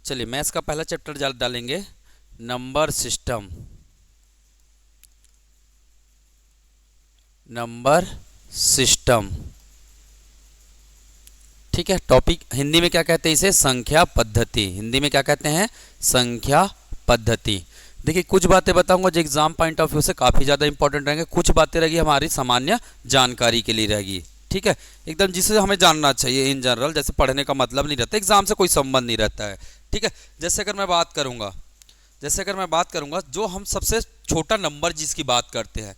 चलिए मैथ्स का पहला चैप्टर डालेंगे, नंबर सिस्टम। नंबर सिस्टम, ठीक है। टॉपिक हिंदी में क्या कहते हैं इसे? संख्या पद्धति। हिंदी में क्या कहते हैं? संख्या पद्धति। देखिए कुछ बातें बताऊंगा जो एग्जाम पॉइंट ऑफ व्यू से काफ़ी ज़्यादा इंपॉर्टेंट रहेंगे, कुछ बातें रहेगी हमारी सामान्य जानकारी के लिए रहेगी, ठीक है, एकदम जिसे हमें जानना चाहिए इन जनरल, जैसे पढ़ने का मतलब नहीं रहता, एग्जाम से कोई संबंध नहीं रहता है, ठीक है। जैसे अगर मैं बात करूंगा जो हम सबसे छोटा नंबर जिसकी बात करते हैं,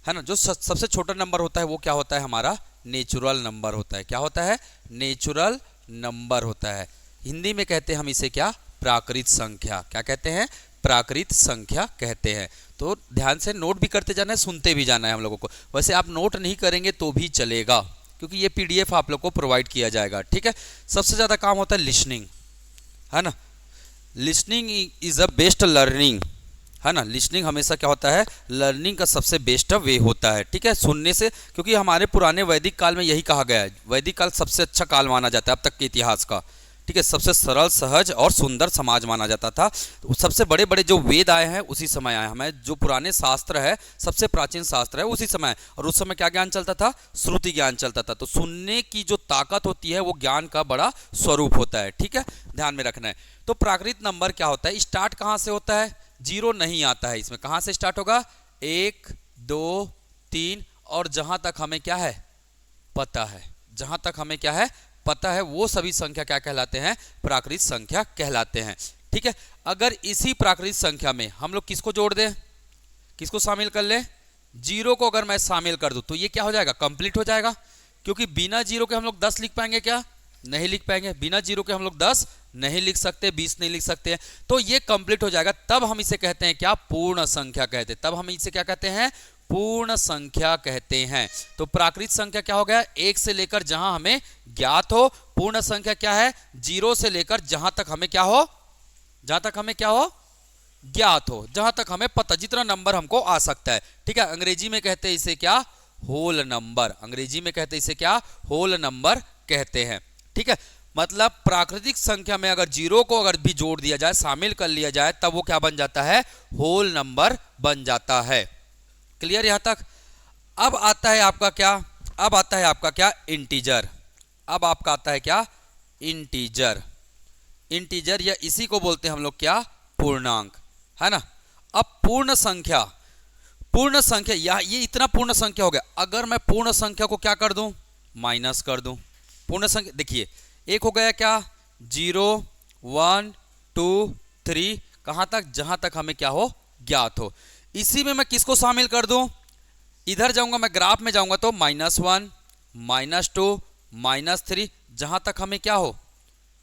है ना, जो सबसे छोटा नंबर होता है वो क्या होता है? हमारा नेचुरल नंबर होता है। क्या होता है? नेचुरल नंबर होता है। हिंदी में कहते हैं हम इसे क्या? प्राकृत संख्या। क्या कहते हैं? प्राकृत संख्या कहते हैं। तो ध्यान से नोट भी करते जाना है, सुनते भी जाना है हम लोगों को। वैसे आप नोट नहीं करेंगे तो भी चलेगा, क्योंकि ये पीडीएफ आप लोग को प्रोवाइड किया जाएगा, ठीक है। सबसे ज़्यादा काम होता है लिसनिंग, है ना। Listening is a best learning, है ना। लिसनिंग हमेशा क्या होता है? लर्निंग का सबसे बेस्ट वे होता है, ठीक है, सुनने से। क्योंकि हमारे पुराने वैदिक काल में यही कहा गया है, वैदिक काल सबसे अच्छा काल माना जाता है अब तक के इतिहास का, ठीक है। सबसे सरल, सहज और सुंदर समाज माना जाता था। तो सबसे बड़े बड़े जो वेद आए हैं उसी समय आए। हमें जो पुराने शास्त्र है, सबसे प्राचीन शास्त्र है उसी समय। और उस समय क्या ज्ञान चलता था? श्रुति ज्ञान चलता था। तो सुनने की जो ताकत होती है वो ज्ञान का बड़ा स्वरूप होता है, ठीक है, ध्यान में रखना है। तो प्राकृत नंबर क्या होता है? स्टार्ट कहाँ से होता है? जीरो नहीं आता है इसमें। कहाँ से स्टार्ट होगा? 1, 2, 3, और जहां तक हमें क्या है पता है, जहां तक हमें क्या है पता है, वो सभी संख्या क्या कहलाते हैं? प्राकृत संख्या कहलाते हैं, ठीक है। अगर इसी प्राकृत संख्या में हम लोग किसको जोड़ दें, किसको शामिल कर लें? जीरो को अगर मैं शामिल कर दूं तो ये क्या हो जाएगा? कंप्लीट हो जाएगा। क्योंकि बिना जीरो के हम लोग 10 लिख पाएंगे क्या? नहीं लिख पाएंगे। बिना जीरो के हम लोग 10 नहीं लिख सकते, 20 नहीं लिख सकते हैं। तो ये कंप्लीट हो जाएगा। तब हम इसे कहते हैं क्या? पूर्ण संख्या कहते हैं। तब हम इसे क्या कहते हैं? पूर्ण संख्या कहते हैं। तो प्राकृत संख्या क्या हो गया? 1 से लेकर जहां हमें ज्ञात हो। पूर्ण संख्या क्या है? 0 से लेकर जहां तक हमें क्या हो? जहां तक हमें क्या हो? ज्ञात हो, जहां तक हमें पता, जितना नंबर हमको आ सकता है, ठीक है। अंग्रेजी में कहते हैं इसे क्या? Whole number. अंग्रेजी में कहते हैं इसे क्या? होल नंबर कहते हैं, ठीक है। मतलब प्राकृतिक संख्या में अगर जीरो को अगर भी जोड़ दिया जाए, शामिल कर लिया जाए, तब वो क्या बन जाता है? होल नंबर बन जाता है। क्लियर यहां तक? अब आता है आपका क्या? अब आता है आपका क्या? इंटीजर। अब आपका आता है क्या? इंटीजर। इंटीजर या इसी को बोलते हैं हम लोग क्या? पूर्णांक, है ना। अब पूर्ण संख्या, पूर्ण संख्या या ये इतना पूर्ण संख्या हो गया। अगर मैं पूर्ण संख्या को क्या कर दूं? माइनस कर दूं। पूर्ण संख्या देखिए, एक हो गया क्या? 0, 1, 2, 3, कहां तक? जहां तक हमें क्या हो? ज्ञात हो। इसी में मैं किसको शामिल कर दूं? इधर जाऊंगा, मैं ग्राफ में जाऊंगा तो -1, -2, -3, जहां तक हमें क्या हो?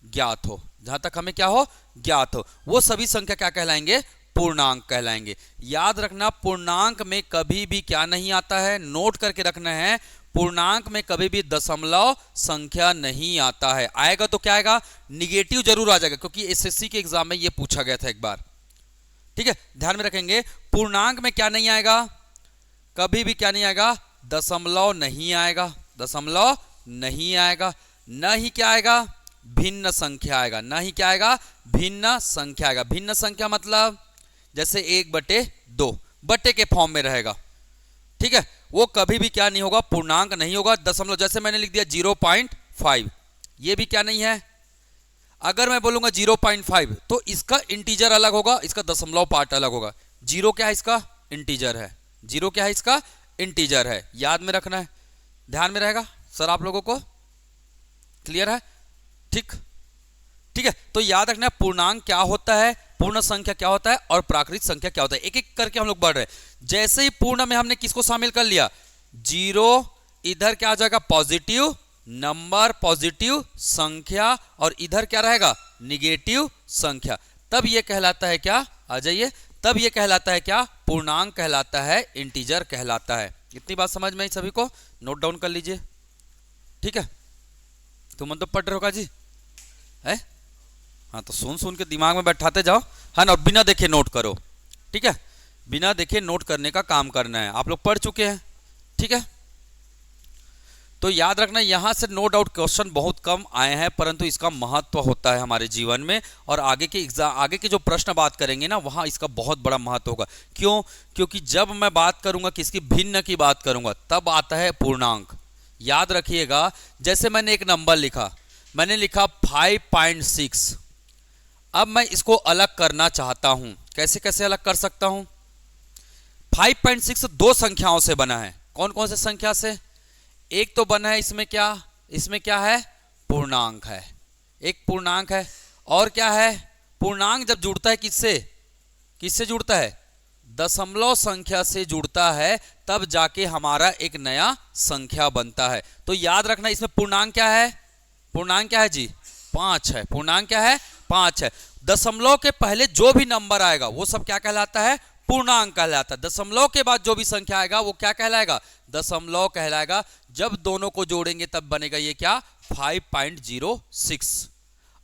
ज्ञात हो। जहां तक हमें क्या हो? ज्ञात हो। वो सभी संख्या क्या कहलाएंगे? पूर्णांक कहलाएंगे। याद रखना, पूर्णांक में कभी भी क्या नहीं आता है? नोट करके रखना है, पूर्णांक में कभी भी दशमलव संख्या नहीं आता है। आएगा तो क्या आएगा? निगेटिव जरूर आ जाएगा, क्योंकि एसएससी के एग्जाम में ये पूछा गया था एक बार, ठीक है, ध्यान में रखेंगे। पूर्णांक में क्या नहीं आएगा? कभी भी क्या नहीं आएगा? दशमलव नहीं आएगा। दशमलव नहीं आएगा। न ही क्या आएगा? भिन्न संख्या आएगा। न ही क्या आएगा? भिन्न संख्या आएगा। भिन्न संख्या मतलब जैसे 1/2 बट्टे के फॉर्म में रहेगा, ठीक है, वो कभी भी क्या नहीं होगा? पूर्णांक नहीं होगा। दशमलव, जैसे मैंने लिख दिया 0.5, ये भी क्या नहीं है? अगर मैं बोलूंगा 0.5 तो इसका इंटीजर अलग होगा, इसका दशमलव पार्ट अलग होगा। जीरो क्या है? इसका इंटीजर है। जीरो क्या है? इसका इंटीजर है। याद में रखना है, ध्यान में रहेगा सर आप लोगों को? क्लियर है? ठीक, ठीक है। तो याद रखना पूर्णांक क्या होता है, पूर्ण संख्या क्या होता है, और प्राकृत संख्या क्या होता है। एक एक करके हम लोग बढ़ रहे हैं। जैसे ही पूर्ण में हमने किसको शामिल कर लिया? जीरो, इधर क्या आ जाएगा? पॉजिटिव नंबर, पॉजिटिव संख्या, और इधर क्या रहेगा? निगेटिव संख्या। तब ये कहलाता है क्या? आ जाइए। तब ये कहलाता है क्या? पूर्णांक कहलाता है, इंटीजर कहलाता है। इतनी बात समझ में आई सभी को? नोट डाउन कर लीजिए, ठीक है। तुम तो पढ़ रहे होगा जी, है? हाँ, तो सुन सुन के दिमाग में बैठाते जाओ, है ना, और बिना देखे नोट करो, ठीक है। बिना देखे नोट करने का काम करना है। आप लोग पढ़ चुके हैं, ठीक है। तो याद रखना, यहाँ से नो डाउट क्वेश्चन बहुत कम आए हैं, परंतु इसका महत्व होता है हमारे जीवन में, और आगे के जो प्रश्न बात करेंगे ना, वहाँ इसका बहुत बड़ा महत्व होगा। क्यों? क्योंकि जब मैं बात करूंगा किसकी, भिन्न की बात करूंगा, तब आता है पूर्णांक। याद रखिएगा, जैसे मैंने एक नंबर लिखा, मैंने लिखा 5.6। अब मैं इसको अलग करना चाहता हूं, कैसे कैसे अलग कर सकता हूं? 5.6 दो संख्याओं से बना है। कौन कौन से संख्या से? एक तो बना है इसमें क्या है? पूर्णांक है, एक पूर्णांक है। और क्या है? पूर्णांक जब जुड़ता है किससे जुड़ता है? दशमलव संख्या से जुड़ता है, तब जाके हमारा एक नया संख्या बनता है। तो याद रखना, इसमें पूर्णांक क्या है? पूर्णांक क्या है जी? 5 है। पूर्णांक क्या है? 5 है। दशमलव के पहले जो भी नंबर आएगा वो सब क्या कहलाता है? पूर्णांक कहलाता है। दशमलव के बाद जो भी संख्या आएगा वो क्या कहलाएगा? दशमलव कहलाएगा। जब दोनों को जोड़ेंगे तब बनेगा ये क्या? 5.06।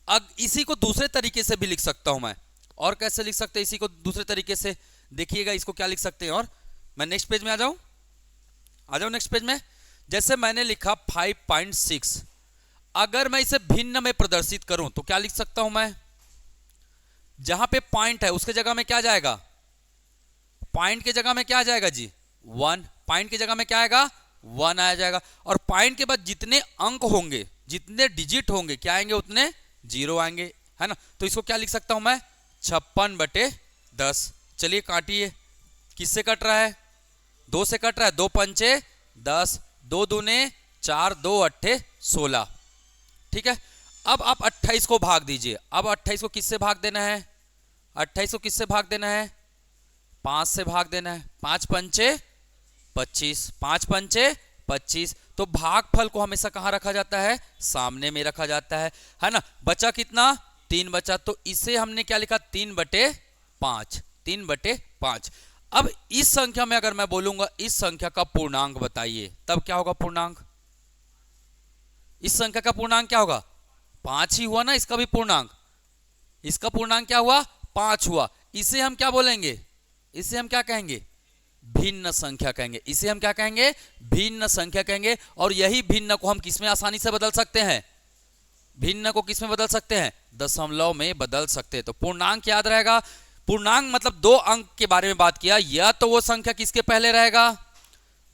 अब इसी को दूसरे तरीके से भी लिख सकता हूं मैं। और कैसे लिख सकते हैं इसी को दूसरे तरीके से? देखिएगा, इसको क्या लिख सकते हैं। और मैं नेक्स्ट पेज में आ जाऊं नेक्स्ट पेज में। जैसे मैंने लिखा 5.6, अगर मैं इसे भिन्न में प्रदर्शित करूं तो क्या लिख सकता हूं मैं? जहां पे पॉइंट है उसके जगह में क्या जाएगा? पॉइंट के जगह में क्या आ जाएगा जी? 1। पॉइंट की जगह में क्या आएगा? 1 आ जाएगा। और पॉइंट के बाद जितने अंक होंगे, जितने डिजिट होंगे, क्या आएंगे? उतने 0 आएंगे, है ना। तो इसको क्या लिख सकता हूं मैं? 56/10। चलिए काटिए, किससे कट रहा है? 2 से कट रहा है। 2 पंचे 10, 2 दूने 4, 2 अट्ठे 16। ठीक है। अब आप 28 को भाग दीजिए। अब 28 को किससे भाग देना है? 28 को किससे भाग देना है? 5 से भाग देना है। 5 पंचे 25, 5 पंचे 25। तो भागफल को हमेशा कहां रखा जाता है? सामने में रखा जाता है ना। बचा कितना? 3 बचा। तो इसे हमने क्या लिखा? 3/5। 3/5। अब इस संख्या में अगर मैं बोलूंगा इस संख्या का पूर्णांक बताइए, तब क्या होगा पूर्णांक? इस संख्या का पूर्णांक क्या होगा? 5 ही हुआ ना। इसका भी पूर्णांक, इसका पूर्णांक क्या हुआ? 5 हुआ। इसे हम क्या बोलेंगे? इसे हम क्या कहेंगे? भिन्न संख्या कहेंगे। इसे हम क्या कहेंगे? भिन्न संख्या कहेंगे। और यही भिन्न को हम किसमें आसानी से बदल सकते हैं? भिन्न को किसमें बदल सकते हैं? दशमलव में बदल सकते हैं। तो पूर्णांक याद रहेगा। पूर्णांक मतलब 2 अंक के बारे में बात किया। या तो वो संख्या किसके पहले रहेगा?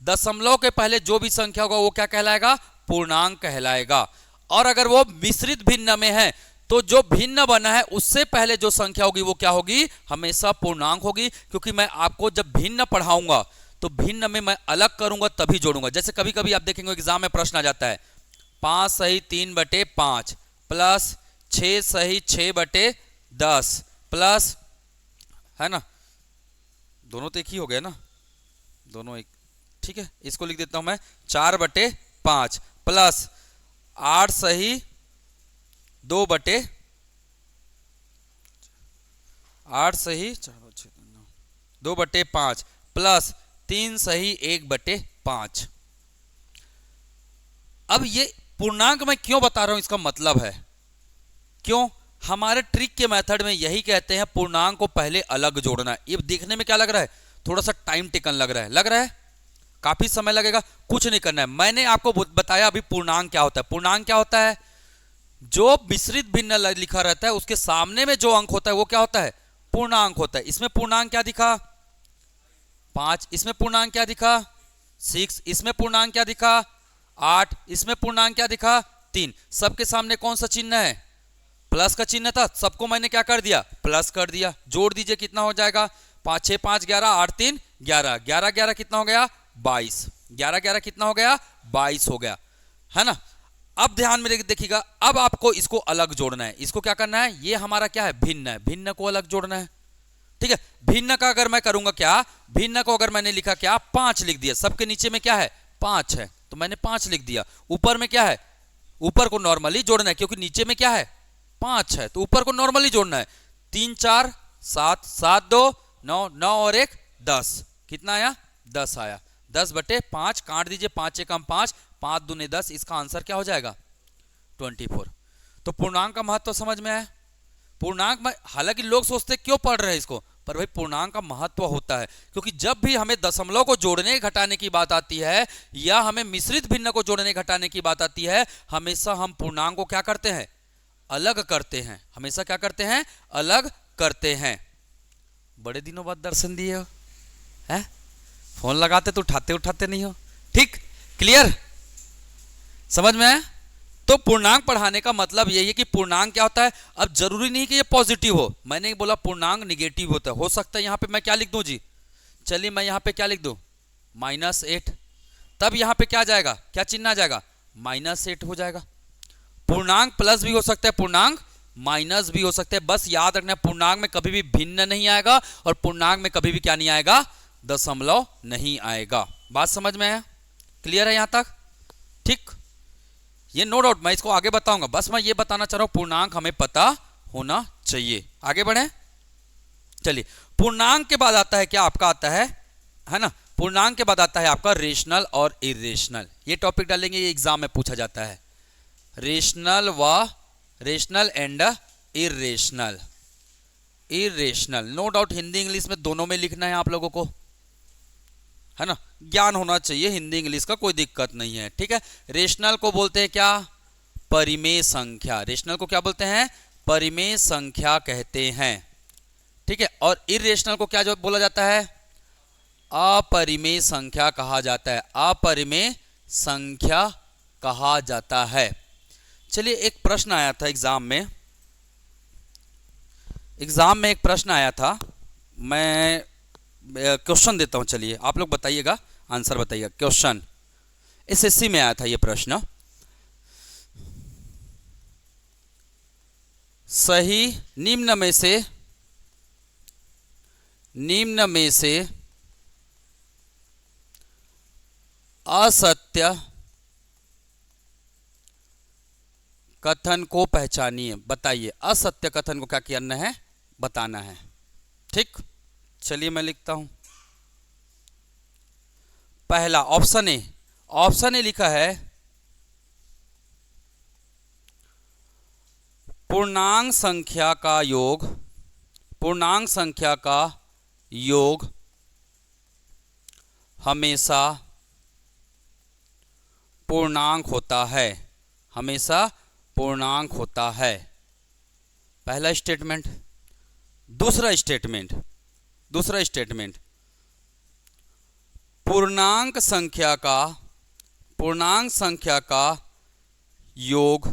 दशमलव के पहले जो भी संख्या होगा वो क्या कहलाएगा? पूर्णांक कहलाएगा। और अगर वो मिश्रित भिन्न में है तो जो भिन्न बना है उससे पहले जो संख्या होगी वो क्या होगी? हमेशा पूर्णांक होगी। क्योंकि मैं आपको जब भिन्न पढ़ाऊंगा तो भिन्न में मैं अलग करूंगा तभी जोड़ूंगा। जैसे कभी कभी आप देखेंगे एग्जाम में प्रश्न आ जाता है 5 सही 3/5 प्लस 6 सही 6/10 प्लस, है ना, दोनों तो एक ही हो गया ना, दोनों एक। ठीक है, इसको लिख देता हूं मैं 4/5 प्लस 8 सही 2/5 प्लस 3 सही 1/5। अब ये पूर्णांक मैं क्यों बता रहा हूं, इसका मतलब है क्यों? हमारे ट्रिक के मेथड में यही कहते हैं पूर्णांक को पहले अलग जोड़ना है। ये देखने में क्या लग रहा है? थोड़ा सा टाइम टेकन लग रहा है, काफी समय लगेगा। कुछ नहीं करना है। मैंने आपको बताया अभी पूर्णांक क्या होता है। पूर्णांक क्या होता है? जो मिश्रित भिन्न लिखा रहता है उसके सामने में जो अंक होता है वो क्या होता है? पूर्णांक होता है। इसमें पूर्णांक क्या दिखा? 5। इसमें पूर्णांक क्या दिखा? 6। इसमें पूर्णांक क्या दिखा? 8। इसमें पूर्णांक क्या दिखा? 3। सबके सामने कौन सा चिन्ह है? प्लस का चिन्ह था। सबको मैंने क्या कर दिया? प्लस कर दिया। जोड़ दीजिए, कितना हो जाएगा? 5 6 5 11, 8 3 11, 11 11 कितना हो गया? 22। 11 11 कितना हो गया? 22 हो गया, है ना। अब ध्यान में देखिएगा, अब आपको इसको अलग जोड़ना है। इसको क्या करना है? ये हमारा क्या है? भिन्न है। भिन्न को अलग जोड़ना है। ठीक है। भिन्न का अगर मैं करूंगा क्या? भिन्न को अगर मैंने लिखा क्या? 5 लिख दिया। सबके नीचे में क्या है? 5 है, तो मैंने 5 लिख दिया। ऊपर में क्या है? ऊपर को नॉर्मली जोड़ना है, क्योंकि नीचे में क्या है? 5 है, तो ऊपर को नॉर्मली जोड़ना है। 3 4 7, 7 2 9, 9 और 1 10। कितना आया? 10 आया। 10/5 काट दीजिए। 5 एकम 5, 5 दूने 10। इसका आंसर क्या हो जाएगा? 24। तो पूर्णांक का महत्व समझ में आया। पूर्णांक में हालांकि लोग सोचते क्यों पढ़ रहे हैं इसको? पर भाई पूर्णांक का महत्व होता है, क्योंकि जब भी हमें दशमलव को जोड़ने घटाने की बात आती है या हमें मिश्रित भिन्न को जोड़ने घटाने की बात आती है, हमेशा हम पूर्णांक को क्या करते हैं, अलग करते हैं। हमेशा क्या करते हैं, अलग करते हैं। बड़े दिनों बाद दर्शन दिए हो, है? फोन लगाते तो उठाते नहीं हो। ठीक, क्लियर, समझ में आया? तो पूर्णांक पढ़ाने का मतलब यही है कि पूर्णांक क्या होता है। अब जरूरी नहीं कि ये पॉजिटिव हो, मैंने बोला पूर्णांक निगेटिव होता है। हो सकता है यहां पे मैं क्या लिख दूं जी, चलिए मैं यहां पे क्या लिख दूं, -8, तब यहां पे क्या जाएगा, क्या चिन्ह आ जाएगा, -8 हो जाएगा। पूर्णांक प्लस भी हो सकता है, पूर्णांक माइनस भी हो सकते हैं। बस याद रखना, पूर्णांक में कभी भी भिन्न नहीं आएगा और पूर्णांक में कभी भी क्या नहीं आएगा, दशमलव नहीं आएगा। बात समझ में आया? क्लियर है यहां तक? ठीक, ये नो डाउट मैं इसको आगे बताऊंगा, बस मैं ये बताना चाह रहा हूं पूर्णांक हमें पता होना चाहिए। आगे बढ़े, चलिए। पूर्णांक के बाद आता है क्या, आपका आता है ना, पूर्णांक के बाद आता है आपका रेशनल और इरेशनल। ये टॉपिक डालेंगे, ये एग्जाम में पूछा जाता है, rational and irrational. Irrational no doubt Hindi English में दोनों में लिखना है आप लोगों को, है ना, ज्ञान होना चाहिए हिंदी इंग्लिश का, कोई दिक्कत नहीं है। ठीक है, रेशनल को बोलते हैं क्या, परिमेय संख्या। रेशनल को क्या बोलते हैं, परिमेय संख्या कहते हैं। ठीक है, और इरेशनल को क्या जो बोला जाता है, अपरिमेय संख्या कहा जाता है, अपरिमेय संख्या कहा जाता है। चलिए, एक प्रश्न आया था एग्जाम में, एक प्रश्न आया था, मैं क्वेश्चन देता हूं, चलिए आप लोग बताइएगा, आंसर बताइएगा। क्वेश्चन एसएससी में आया था ये प्रश्न, सही निम्न में से असत्य कथन को पहचानिए। बताइए, असत्य कथन को क्या करना है, बताना है। ठीक, चलिए मैं लिखता हूं। पहला ऑप्शन ए लिखा है, पूर्णांक संख्या का योग हमेशा पूर्णांक होता है, हमेशा पूर्णांक होता है। पहला स्टेटमेंट। दूसरा स्टेटमेंट, पूर्णांक संख्या का योग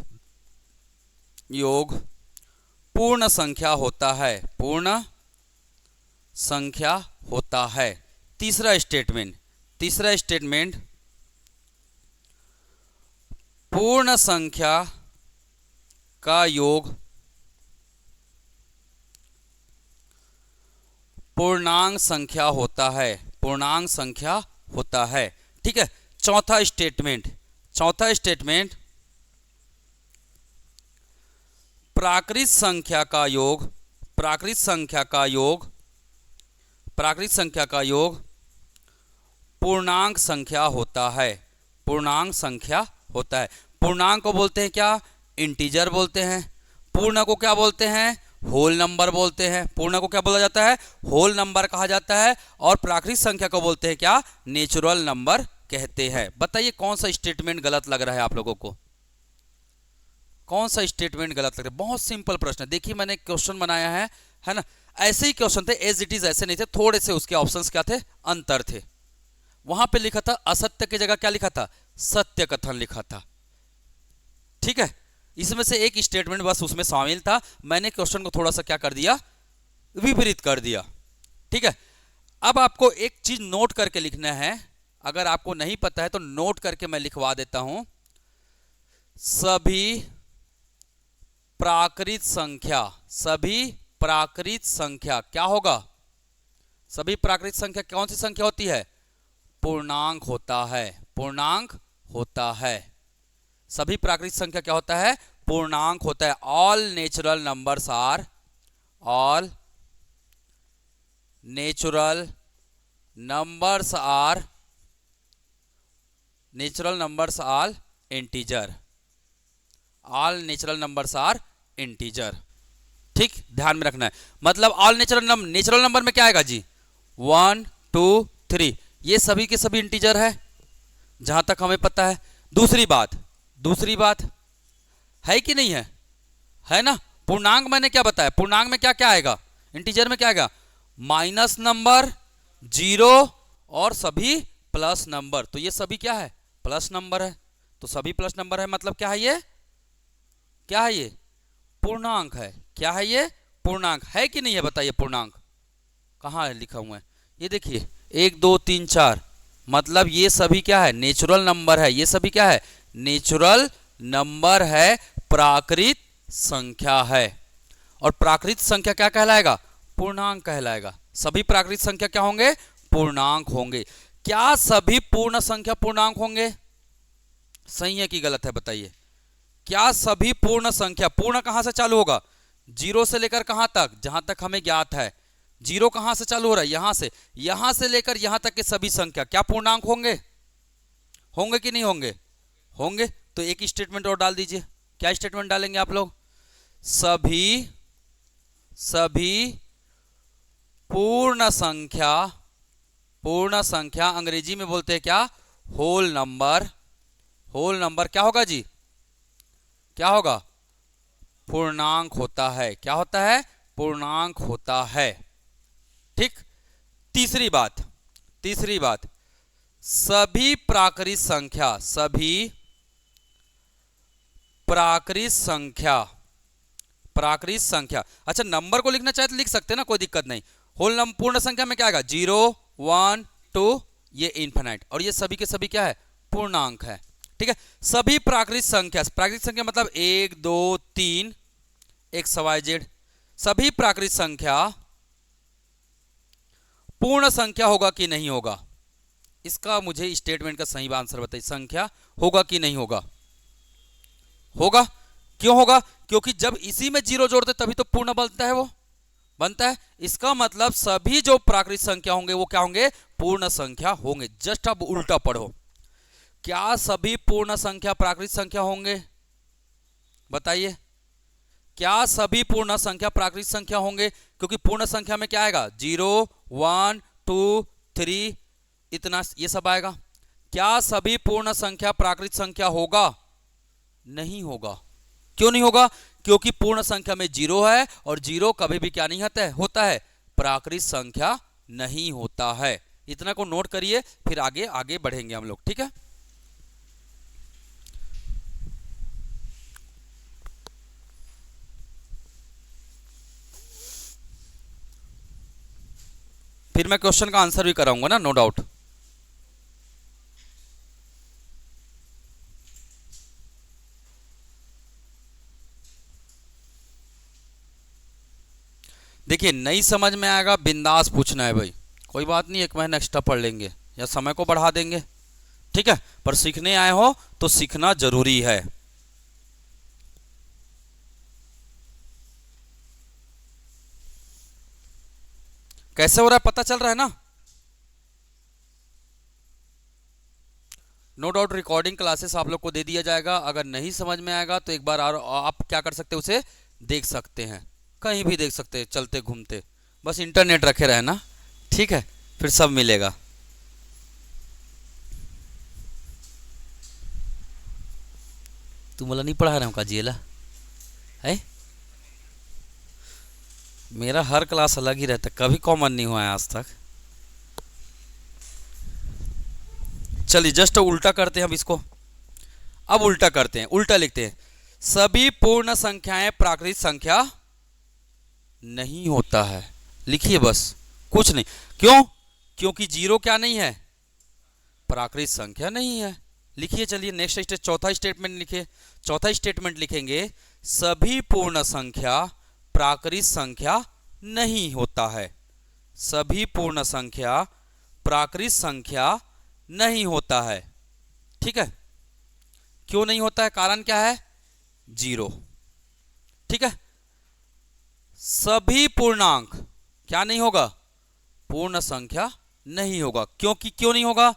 पूर्ण संख्या होता है, पूर्ण संख्या होता है। तीसरा स्टेटमेंट, पूर्ण संख्या का योग पूर्णांक संख्या होता है, पूर्णांक संख्या होता है। ठीक है, चौथा स्टेटमेंट, प्राकृत संख्या का योग पूर्णांक संख्या होता है, पूर्णांक संख्या होता है। पूर्णांक को बोलते हैं क्या, इंटीजर बोलते हैं। पूर्ण को क्या बोलते हैं, होल नंबर बोलते हैं। पूर्ण को क्या बोला जाता है, होल नंबर कहा जाता है। और प्राकृत संख्या को बोलते हैं क्या, नेचुरल नंबर कहते हैं। बताइए कौन सा स्टेटमेंट गलत लग रहा है आप लोगों को, कौन सा स्टेटमेंट गलत लग रहा है? बहुत सिंपल प्रश्न है, देखिए मैंने क्वेश्चन बनाया है ना, ऐसे ही क्वेश्चन थे, एज इट इज ऐसे नहीं थे, थोड़े से उसके ऑप्शंस क्या थे, अंतर थे। वहां पे लिखा था असत्य की जगह क्या लिखा था, सत्य कथन लिखा था। ठीक है, इसमें से एक स्टेटमेंट बस उसमें शामिल था, मैंने क्वेश्चन को थोड़ा सा क्या कर दिया, विपरीत कर दिया। ठीक है, अब आपको एक चीज नोट करके लिखना है, अगर आपको नहीं पता है तो नोट करके मैं लिखवा देता हूं। सभी प्राकृत संख्या क्या होगा, सभी प्राकृत संख्या कौन सी संख्या होती है, पूर्णांक होता है, पूर्णांक होता है। सभी प्राकृत संख्या क्या होता है, पूर्णांक होता है। All natural numbers are integer, all natural numbers are integer. ठीक, ध्यान में रखना है। मतलब ऑल नेचुरल नंबर में क्या आएगा जी, 1 2 3, ये सभी के सभी इंटीजर है जहां तक हमें पता है। दूसरी बात है कि नहीं है ना। पूर्णांक मैंने क्या बताया, पूर्णांक में क्या क्या आएगा, इंटीजर में क्या आएगा, माइनस नंबर, जीरो और सभी प्लस नंबर। तो ये सभी क्या है, प्लस नंबर है। तो सभी प्लस नंबर है, मतलब क्या है ये, क्या है ये, पूर्णांक है। क्या है ये, पूर्णांक है कि नहीं है, बताइए। पूर्णांक कहाँ है, लिखा हुआ है, ये देखिए 1 2 3 4, मतलब ये सभी क्या है, नेचुरल नंबर है। ये सभी क्या है, नेचुरल नंबर है, प्राकृत संख्या है। और प्राकृत संख्या क्या कहलाएगा, पूर्णांक कहलाएगा। सभी प्राकृत संख्या क्या होंगे, पूर्णांक होंगे। क्या सभी पूर्ण संख्या पूर्णांक होंगे, सही है कि गलत है, बताइए। क्या सभी पूर्ण संख्या, पूर्ण कहां से चालू होगा, जीरो से लेकर कहां तक, जहां तक हमें ज्ञात है। जीरो कहां से चालू हो रहा है, यहां से लेकर यहां तक के सभी संख्या क्या पूर्णांक होंगे, होंगे कि नहीं होंगे, होंगे। तो एक स्टेटमेंट और डाल दीजिए। क्या स्टेटमेंट डालेंगे आप लोग, सभी पूर्ण संख्या अंग्रेजी में बोलते हैं क्या, होल नंबर। होल नंबर क्या होगा जी, क्या होगा, पूर्णांक होता है। क्या होता है, पूर्णांक होता है। ठीक। तीसरी बात, सभी प्राकृत संख्या, अच्छा नंबर को लिखना चाहे तो लिख सकते हैं ना, कोई दिक्कत नहीं। होल नंबर पूर्ण संख्या में क्या आएगा, 0 1 2, ये इन्फिनाइट, और ये सभी के सभी क्या है, पूर्णांक है। ठीक है। सभी प्राकृत संख्या मतलब 1 2 3 एक्स वाई जेड, सभी प्राकृत संख्या पूर्ण संख्या होगा कि नहीं होगा, इसका मुझे स्टेटमेंट का सही आंसर बताइए। संख्या होगा कि नहीं होगा, होगा। क्यों होगा, क्योंकि जब इसी में जीरो जोड़ते तभी तो पूर्ण बनता है। इसका मतलब सभी जो प्राकृत संख्या होंगे वो क्या होंगे, पूर्ण संख्या होंगे। जस्ट अब उल्टा पढ़ो, क्या सभी पूर्ण संख्या प्राकृत संख्या होंगे, बताइए। क्या सभी पूर्ण संख्या प्राकृत संख्या होंगे, क्योंकि पूर्ण संख्या में क्या आएगा, 0 1 2 3, इतना ये सब आएगा। क्या सभी पूर्ण संख्या प्राकृत संख्या होगा, नहीं होगा। क्यों नहीं होगा, क्योंकि पूर्ण संख्या में 0 है, और 0 कभी भी क्या नहीं होता है, प्राकृत संख्या नहीं होता है। इतना को नोट करिए, फिर आगे बढ़ेंगे हम लोग। ठीक है। फिर मैं क्वेश्चन का आंसर भी कराऊंगा ना, नो डाउट। देखिए नहीं समझ में आएगा, बिंदास पूछना है भाई, कोई बात नहीं, 1 महीना एक्स्ट्रा पढ़ लेंगे या समय को बढ़ा देंगे। ठीक है, पर सीखने आए हो तो सीखना जरूरी है। कैसे हो रहा है पता चल रहा है ना, नो डाउट। रिकॉर्डिंग क्लासेस आप लोग को दे दिया जाएगा। अगर नहीं समझ में आएगा तो एक बार आप क्या कर सकते हैं, उसे देख सकते हैं, कहीं भी देख सकते हैं, चलते घूमते, बस इंटरनेट रखे रहे ना। ठीक है, फिर सब मिलेगा। तू मला नहीं पढ़ा रहा हूँ का जियला है, मेरा हर क्लास अलग ही रहता, कभी कॉमन नहीं हुआ है आज तक। चलिए जस्ट उल्टा करते हैं अब इसको। अब उल्टा करते हैं, उल्टा लिखते हैं, सभी पूर्ण संख्याएं प्राकृत संख्या नहीं होता है। लिखिए बस, कुछ नहीं। क्यों, क्योंकि 0 क्या नहीं है, प्राकृत संख्या नहीं है। लिखिए, चलिए नेक्स्ट स्टेट, चौथा स्टेटमेंट लिखिए। चौथा स्टेटमेंट लिखेंगे, सभी पूर्ण संख्या प्राकृत संख्या नहीं होता है। सभी पूर्ण संख्या प्राकृत संख्या नहीं होता है। ठीक है, क्यों नहीं होता है, कारण क्या है, 0। ठीक है, सभी पूर्णांक क्या नहीं होगा, पूर्ण संख्या नहीं होगा। क्योंकि क्यों नहीं होगा,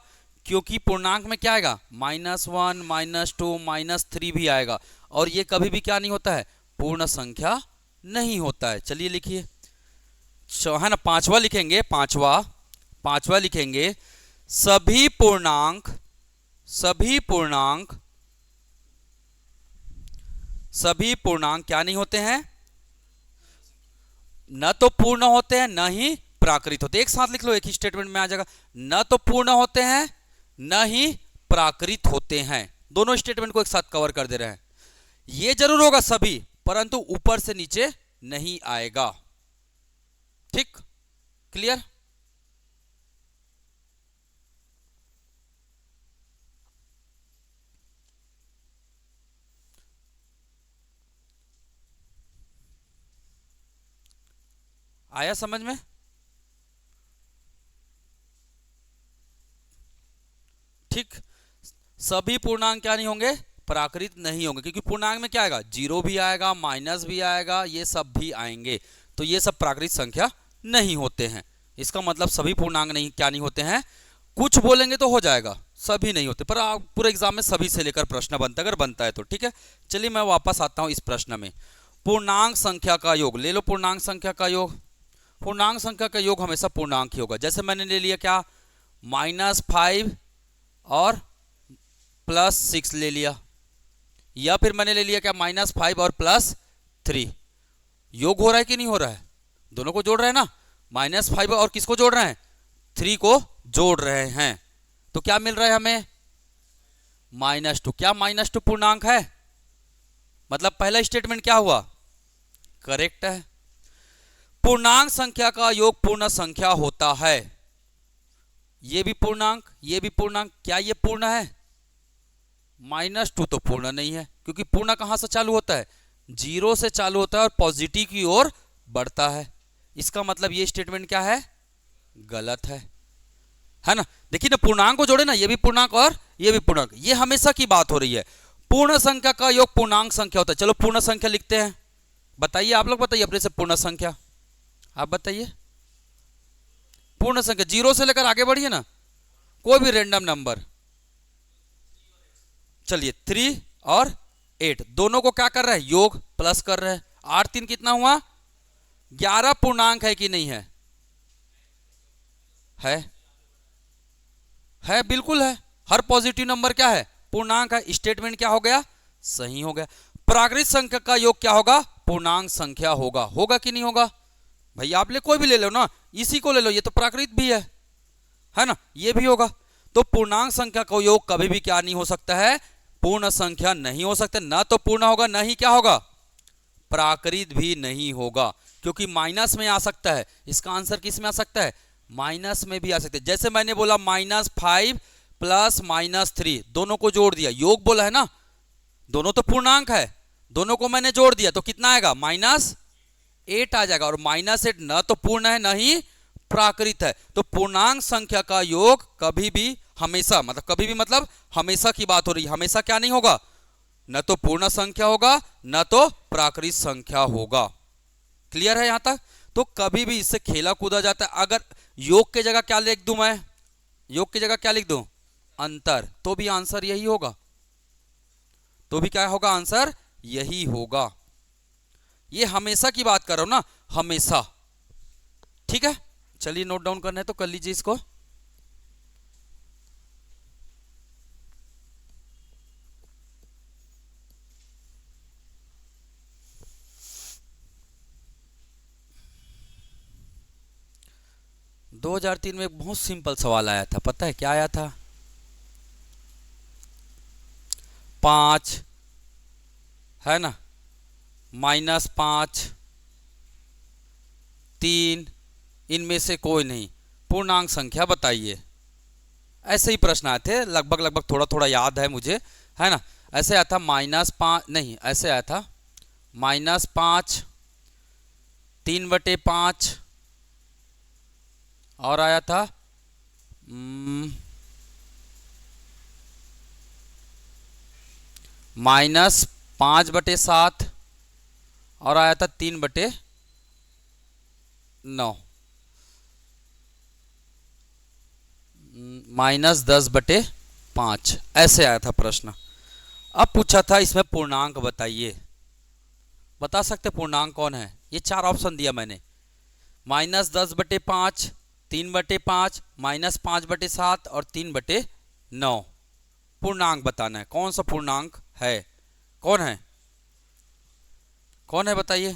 क्योंकि पूर्णांक में क्या आएगा, -1 -2 -3 भी आएगा, और ये कभी भी क्या नहीं होता है, पूर्ण संख्या नहीं होता है। चलिए लिखिए, है ना, पांचवा लिखेंगे, पांचवा लिखेंगे, सभी पूर्णांक क्या नहीं होते हैं, न तो पूर्ण होते हैं न ही प्राकृत होते। एक साथ लिख लो, एक ही स्टेटमेंट में आ जाएगा, न तो पूर्ण होते हैं न ही प्राकृत होते हैं। दोनों स्टेटमेंट को एक साथ कवर कर दे रहे हैं। ये जरूर होगा सभी, परंतु ऊपर से नीचे नहीं आएगा। ठीक, क्लियर? आया समझ में? ठीक, सभी पूर्णांक क्या नहीं होंगे, प्राकृत नहीं होंगे, क्योंकि पूर्णांक में क्या आएगा, जीरो भी आएगा, माइनस भी आएगा, ये सब भी आएंगे, तो ये सब प्राकृत संख्या नहीं होते हैं। इसका मतलब सभी पूर्णांक नहीं क्या नहीं होते हैं, कुछ बोलेंगे तो हो जाएगा, सभी नहीं होते। पर पूरे एग्जाम में सभी से लेकर प्रश्न बनता है, अगर बनता है तो। ठीक है, चलिए मैं वापस आता हूं इस प्रश्न में। पूर्णांक संख्या का योग ले लो, पूर्णांक संख्या का योग। पूर्णांक संख्या का योग हमेशा पूर्णांक ही होगा। जैसे मैंने ले लिया क्या, -5 और +6 ले लिया, या फिर मैंने ले लिया क्या, -5 और +3। योग हो रहा है कि नहीं हो रहा है, दोनों को जोड़ रहे हैं ना, -5 और किसको जोड़ रहे हैं, 3 को जोड़ रहे हैं, तो क्या मिल रहा है हमें, -2। क्या -2 पूर्णांक है, मतलब पहला स्टेटमेंट क्या हुआ, करेक्ट है। पूर्णांक संख्या का योग पूर्ण संख्या होता है। ये भी पूर्णांक, ये भी पूर्णांक, क्या ये पूर्ण है, -2 तो पूर्ण नहीं है, क्योंकि पूर्ण कहां से चालू होता है, 0 से चालू होता है और पॉजिटिव की ओर बढ़ता है। इसका मतलब ये स्टेटमेंट क्या है, गलत है ना। देखिए ना, पूर्णांक को जोड़े ना, ये भी पूर्णांक और ये भी पूर्णांक, ये हमेशा की बात हो रही है। पूर्ण संख्या का योग पूर्णांक संख्या होता है। चलो पूर्ण संख्या लिखते हैं, बताइए आप लोग, बताइए अपने से, पूर्ण संख्या आप बताइए। पूर्ण संख्या 0 से लेकर आगे बढ़िए ना, कोई भी रैंडम नंबर। चलिए 3 और 8 दोनों को क्या कर रहा है, योग प्लस कर रहे हैं। 8 3 कितना हुआ, 11 पूर्णांक है कि नहीं है, है बिल्कुल है। हर पॉजिटिव नंबर क्या है, पूर्णांक है। स्टेटमेंट क्या हो गया, सही हो गया। प्राकृत संख्या का योग क्या होगा, पूर्णांक संख्या होगा। होगा कि नहीं होगा भाई, आप ले कोई भी ले लो ना, इसी को ले लो, ये तो प्राकृत भी है ना, ये भी होगा। तो पूर्णांक संख्या का योग कभी भी क्या नहीं हो सकता है, पूर्ण संख्या नहीं हो सकता। ना तो पूर्ण होगा, ना ही क्या होगा, प्राकृत भी नहीं होगा, क्योंकि माइनस में आ सकता है। इसका आंसर किस में आ सकता है, माइनस में भी आ सकते हैं। जैसे मैंने बोला -5 प्लस -3 दोनों को जोड़ दिया, योग बोला है ना, दोनों तो पूर्णांक है, दोनों को मैंने जोड़ दिया तो कितना आएगा, -8 आ जाएगा। और -8 न तो पूर्ण है न ही प्राकृत है। तो पूर्णांक संख्या का योग कभी भी हमेशा, मतलब कभी भी मतलब हमेशा की बात हो रही है, हमेशा क्या नहीं होगा, न तो पूर्ण संख्या होगा न तो प्राकृत संख्या होगा। क्लियर है यहां तक? तो कभी भी इससे खेला कूदा जाता है। अगर योग की जगह क्या लिख दूं मैं, योग की जगह क्या लिख दूं, अंतर, तो भी आंसर यही होगा, तो भी क्या होगा, आंसर यही होगा। ये हमेशा की बात कर रहा हूं ना, हमेशा। ठीक है, चलिए नोट डाउन करना है तो कर लीजिए इसको। दो 2003 में एक बहुत सिंपल सवाल आया था, पता है क्या आया था, 5 है ना, -5 3 इनमें से कोई नहीं, पूर्णांक संख्या बताइए। ऐसे ही प्रश्न आए थे, लगभग थोड़ा थोड़ा याद है मुझे, है ना। ऐसे आया था -5 नहीं, ऐसे आया था -5 3/5 और आया था -5/7 और आया था 3/9 -10/5 ऐसे आया था प्रश्न। अब पूछा था इसमें पूर्णांक बताइए, बता सकते पूर्णांक कौन है? ये 4 ऑप्शन दिया मैंने, -10/5, 3/5, -5/7 और 3/9। पूर्णांक बताना है, कौन सा पूर्णांक है? कौन है? कौन है बताइए?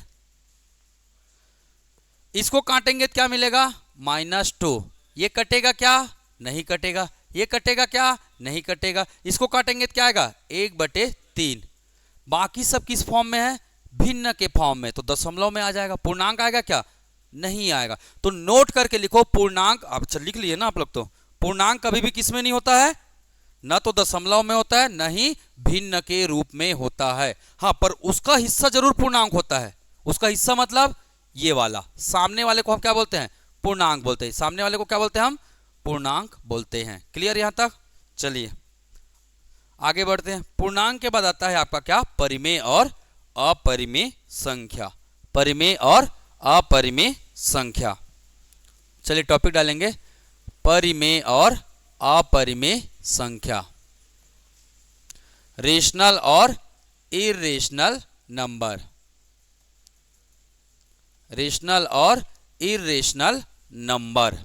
इसको काटेंगे तो क्या मिलेगा? -2। ये कटेगा क्या? नहीं कटेगा। ये कटेगा क्या? नहीं कटेगा। इसको काटेंगे तो क्या आएगा? 1/3। बाकी सब किस फॉर्म में है? भिन्न के फॉर्म में, तो दशमलव में आ जाएगा। पूर्णांक आएगा क्या? नहीं आएगा। तो नोट करके लिखो पूर्णांक। अब लिख लिए ना आप लोग, तो पूर्णांक कभी भी किस में नहीं होता है? न तो दशमलव में होता है, न ही भिन्न के रूप में होता है। हाँ, पर उसका हिस्सा जरूर पूर्णांक होता है। उसका हिस्सा मतलब ये वाला, सामने वाले को हम क्या बोलते हैं? पूर्णांक बोलते हैं। सामने वाले को क्या बोलते हैं हम? पूर्णांक बोलते हैं। क्लियर यहां तक? चलिए आगे बढ़ते हैं। पूर्णांक के बाद आता है आपका क्या? परिमेय और अपरिमेय संख्या। परिमेय और अपरिमेय संख्या। चलिए टॉपिक डालेंगे, परिमेय और अपरिमेय संख्या। रेशनल और इरेशनल नंबर। रेशनल और इरेशनल नंबर,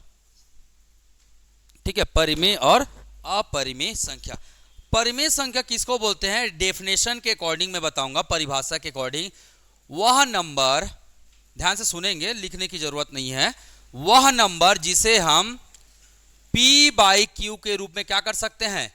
ठीक है। परिमेय और अपरिमेय संख्या। परिमेय संख्या किसको बोलते हैं? डेफिनेशन के अकॉर्डिंग मैं बताऊंगा, परिभाषा के अकॉर्डिंग। वह नंबर, ध्यान से सुनेंगे, लिखने की जरूरत नहीं है। वह नंबर जिसे हम P/Q के रूप में क्या कर सकते हैं?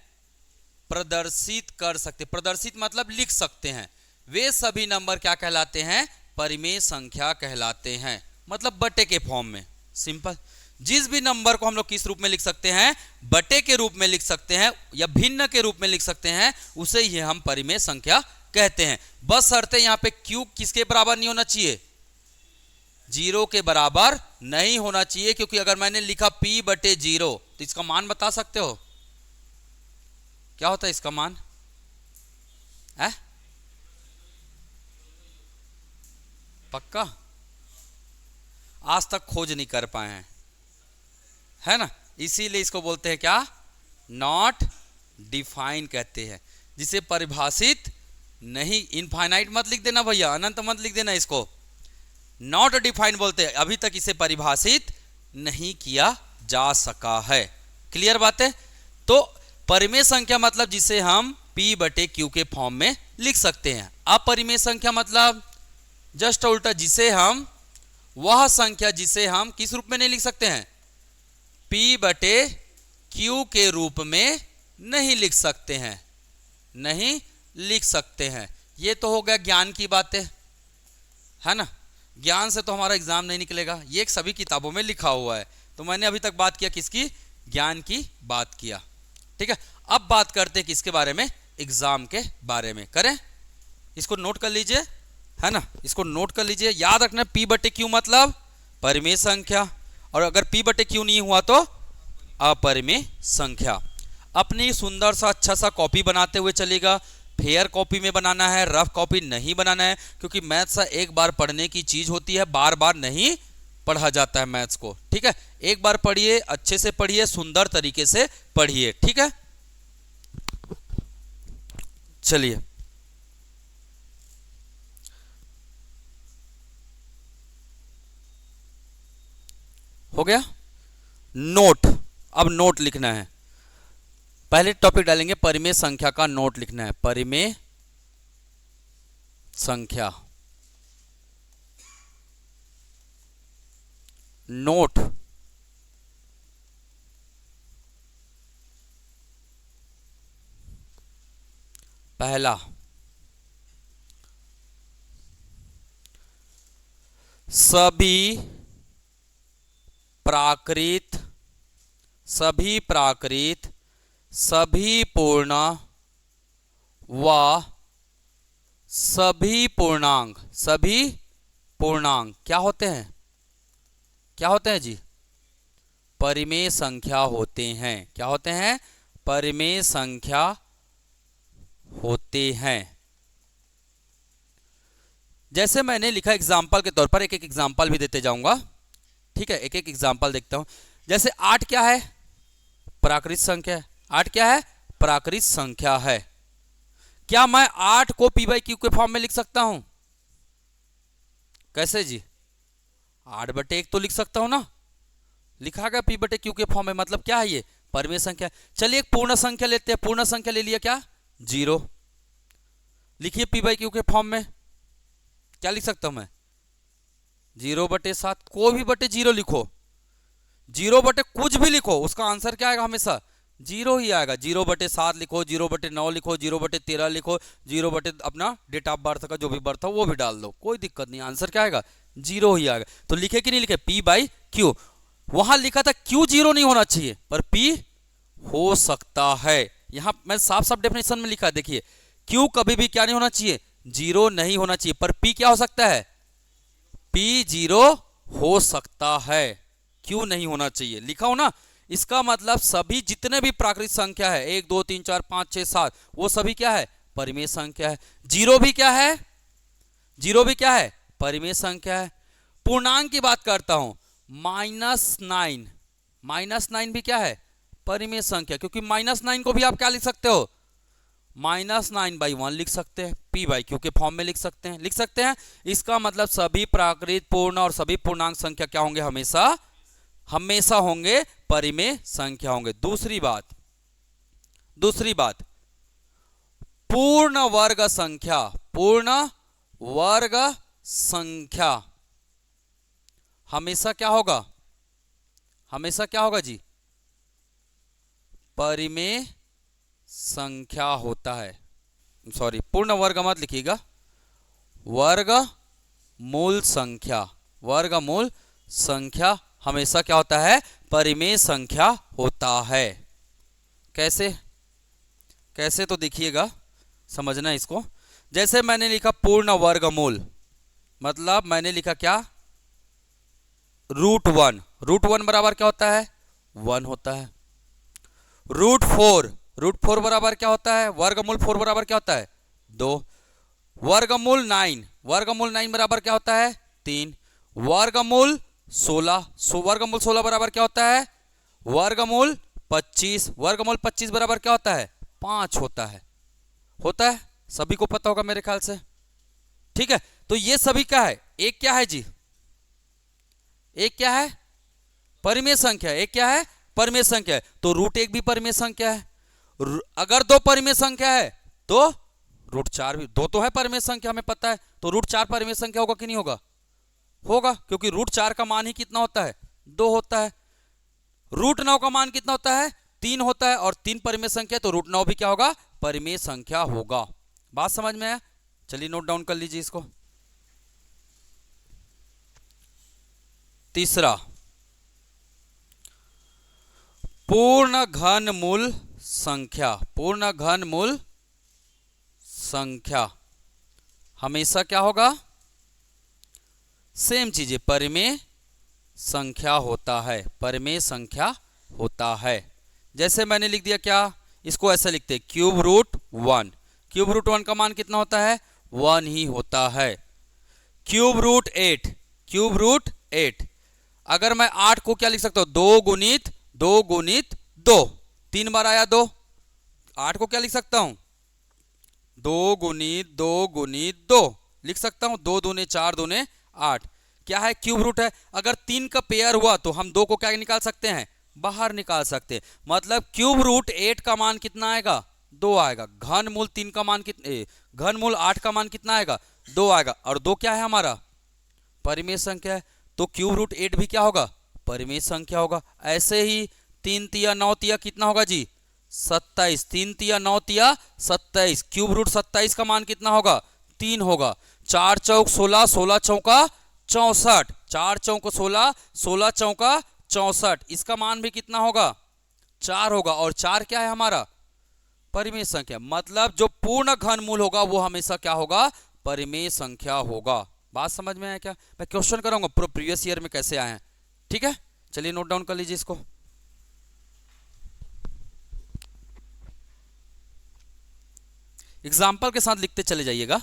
प्रदर्शित कर सकते। प्रदर्शित मतलब लिख सकते हैं। वे सभी नंबर क्या कहलाते हैं? परिमेय संख्या कहलाते हैं। मतलब बटे के फॉर्म में। सिंपल। जिस भी नंबर को हम लोग किस रूप में लिख सकते हैं? बटे के रूप में लिख सकते हैं या भिन्न के रूप में लिख सकते हैं, उसे ही हम परिमेय संख्या कहते हैं। बस शर्त यहां पे Q किसके बराबर नहीं होना चाहिए? 0 के बराबर नहीं होना चाहिए, क्योंकि अगर मैंने लिखा P/0 तो इसका मान बता सकते हो क्या होता है? इसका मान है पक्का? आज तक खोज नहीं कर पाए हैं, है ना? इसीलिए इसको बोलते हैं क्या? नॉट डिफाइन कहते हैं, जिसे परिभाषित नहीं। इनफाइनाइट मत लिख देना भैया, अनंत मत लिख देना, इसको नॉट डिफाइन बोलते हैं। अभी तक इसे परिभाषित नहीं किया जा सका है। क्लियर बात है? तो परिमेय संख्या मतलब जिसे हम P/Q के फॉर्म में लिख सकते हैं। अपरिमेय संख्या मतलब जस्ट उल्टा, जिसे हम, वह संख्या जिसे हम किस रूप में नहीं लिख सकते हैं? P/Q के रूप में नहीं लिख सकते हैं। नहीं लिख सकते हैं। ये तो हो गया ज्ञान की बातें, है ना? ज्ञान से तो हमारा एग्जाम नहीं निकलेगा, ये सभी किताबों में लिखा हुआ है। तो मैंने अभी तक बात किया किसकी? ज्ञान की बात किया, ठीक है। अब बात करते हैं किसके बारे में? एग्जाम के बारे में। करें? इसको नोट कर लीजिए, है ना? इसको नोट कर लीजिए, याद रखना P/Q मतलब परिमेय संख्या, और अगर P/Q नहीं हुआ तो अपरिमेय संख्या। अपनी सुंदर सा अच्छा सा कॉपी बनाते हुए चलेगा। फेयर कॉपी में बनाना है, रफ कॉपी नहीं बनाना है, क्योंकि मैथ्स एक बार पढ़ने की चीज होती है, बार बार नहीं पढ़ा जाता है मैथ्स को, ठीक है। एक बार पढ़िए, अच्छे से पढ़िए, सुंदर तरीके से पढ़िए, ठीक है। चलिए हो गया नोट। अब नोट लिखना है। पहले टॉपिक डालेंगे परिमेय संख्या का नोट लिखना है। परिमेय संख्या नोट। पहला, सभी प्राकृत, सभी प्राकृत, सभी पूर्ण व सभी पूर्णांक। सभी पूर्णांक क्या होते हैं? क्या होते हैं जी? परिमेय संख्या होते हैं। क्या होते हैं? परिमेय संख्या होते हैं। जैसे मैंने लिखा एग्जाम्पल के तौर पर, एक एक एग्जाम्पल भी देते जाऊंगा, ठीक है। एक एक एग्जाम्पल देखता हूं। जैसे 8 क्या है? प्राकृत संख्या है। 8 क्या है? प्राकृत संख्या है। क्या मैं 8 को P/Q के फॉर्म में लिख सकता हूं? कैसे जी? 8/1 तो लिख सकता हूं ना, लिखा गया p/q के फॉर्म में, मतलब क्या है ये? परिमेय संख्या। चलिए एक पूर्ण संख्या लेते हैं, पूर्ण संख्या ले लिया क्या? 0। लिखिए p/q के फॉर्म में क्या लिख सकता हूं मैं? 0/7, कोई भी बटे 0 लिखो, 0 बटे कुछ भी लिखो, उसका आंसर क्या आएगा? हमेशा 0 ही आएगा। 0/7 लिखो, 0/9 लिखो, 0/13 लिखो, 0 बटे अपना डेट ऑफ बर्थ का जो भी बर्थ हो वो भी डाल दो, कोई दिक्कत नहीं, आंसर क्या आएगा? 0 ही आएगा। तो लिखे कि नहीं लिखे? p/q। वहां लिखा था q 0 नहीं होना चाहिए, पर p हो सकता है। यहां मैं साफ साफ डेफिनेशन में लिखा है, देखिए q कभी भी क्या नहीं होना चाहिए? 0 नहीं होना चाहिए, पर p क्या हो सकता है? p 0 हो सकता है, q नहीं होना चाहिए, लिखा हो ना। इसका मतलब सभी जितने भी प्राकृतिक संख्या है, 1 2 3 4 5 6 7, वो सभी क्या है? परिमेय संख्या है। 0 भी क्या है? 0 भी क्या है? परिमेय संख्या है। पूर्णांक की बात करता हूं, -9, -9 भी क्या है? परिमेय संख्या, क्योंकि -9 को भी आप क्या लिख सकते हो? -9/1 लिख सकते हैं, p/q के फॉर्म में लिख सकते हैं, लिख सकते हैं। इसका मतलब सभी प्राकृत, पूर्ण और सभी पूर्णांक संख्या क्या होंगे? हमेशा हमेशा होंगे परिमेय संख्या होंगे। दूसरी बात, पूर्ण वर्ग संख्या, पूर्ण वर्ग संख्या हमेशा क्या होगा? हमेशा क्या होगा जी? परिमेय संख्या होता है। सॉरी, पूर्ण वर्ग मत लिखिएगा, वर्गमूल संख्या, वर्गमूल संख्या हमेशा क्या होता है? परिमेय संख्या होता है। कैसे? कैसे तो देखिएगा, समझना इसको। जैसे मैंने लिखा पूर्ण वर्गमूल, मतलब मैंने लिखा क्या? √1, √1 बराबर क्या होता है? 1 होता है। √4 बराबर क्या होता है? वर्गमूल 4 बराबर क्या होता है? 2। वर्गमूल 9 बराबर क्या होता है? 3। वर्गमूल 16 बराबर क्या होता है? वर्गमूल 25 बराबर क्या होता है? 5 होता है। होता है, सभी को पता होगा मेरे ख्याल से, ठीक है। तो ये सभी क्या है? एक क्या है जी? एक क्या है? परिमेय संख्या। एक क्या है? परिमेय संख्या है। तो √1 भी परिमेय संख्या है। अगर 2 परिमेय संख्या है तो √4 भी, 2 तो है परिमेय संख्या, हमें पता है, तो √4 परिमेय संख्या होगा कि नहीं होगा? होगा, क्योंकि √4 का मान ही कितना होता है? 2 होता है। √9 का मान कितना होता है? 3 होता है, और 3 परिमेय संख्या, तो √9 भी क्या होगा? परिमेय संख्या होगा। बात समझ में आया? चलिए नोट डाउन कर लीजिए इसको। तीसरा, पूर्ण घनमूल संख्या। पूर्ण घनमूल संख्या हमेशा क्या होगा? सेम चीज है, परिमेय संख्या होता है, परिमेय संख्या होता है। जैसे मैंने लिख दिया क्या? इसको ऐसे लिखते हैं, ∛1। ∛1 का मान कितना होता है? 1 ही होता है। ∛8, अगर मैं 8 को क्या लिख सकता हूं? 2 गुणित 2, 3 बार आया 2, 8 को क्या लिख सकता हूं? 2 गुणित 2 लिख सकता हूं। 2 दूने 4, दूने 8, क्या है? क्यूब रूट है। अगर 3 का पेयर हुआ तो हम 2 को क्या निकाल सकते हैं? बाहर निकाल सकते हैं। मतलब ∛8 का मान कितना आएगा? 2 आएगा। घनमूल 3 का मान कितना, घनमूल 8 का मान कितना आएगा? 2 आएगा। और 2 क्या है हमारा? परिमेय संख्या है, तो ∛8 भी क्या होगा? परिमेय संख्या होगा। ऐसे ही 3 तिया 9 तिया कितना होगा जी? 27। 3 तिया 9 तिया 27। ∛27 का मान कितना होगा? 3 होगा। 4 चौक 16, 16 चौका 64, 4 चौक 16, 16 चौका 64, इसका मान भी कितना होगा? 4 होगा। और 4 क्या है हमारा? परिमेय संख्या। मतलब जो पूर्ण घनमूल होगा वो हमेशा क्या होगा? परिमेय संख्या होगा। बात समझ में आया क्या? मैं क्वेश्चन कराऊंगा प्रीवियस ईयर में कैसे आए हैं, ठीक है। चलिए नोट डाउन कर लीजिए इसको। एग्जाम्पल के साथ लिखते चले जाइएगा।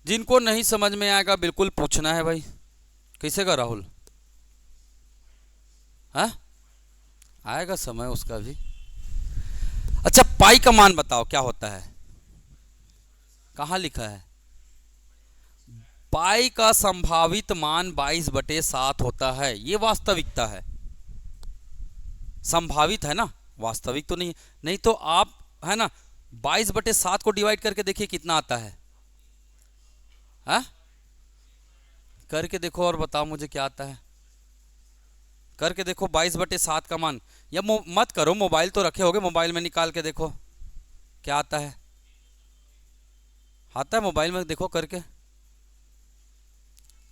जिनको नहीं समझ में आएगा बिल्कुल पूछना है भाई। कैसे का राहुल? हाँ, आएगा समय उसका भी। अच्छा, पाई का मान बताओ क्या होता है? कहाँ लिखा है? पाई का संभावित मान 22/7 होता है। ये वास्तविकता है, संभावित है ना, वास्तविक तो नहीं। नहीं तो आप है ना 22/7 को डिवाइड करके देखिए कितना आता है। हाँ, करके देखो और बताओ मुझे क्या आता है। करके देखो 22/7 का मान, या मत करो, मोबाइल तो रखे होगे, मोबाइल में निकाल के देखो क्या आता है। आता है मोबाइल में, देखो करके।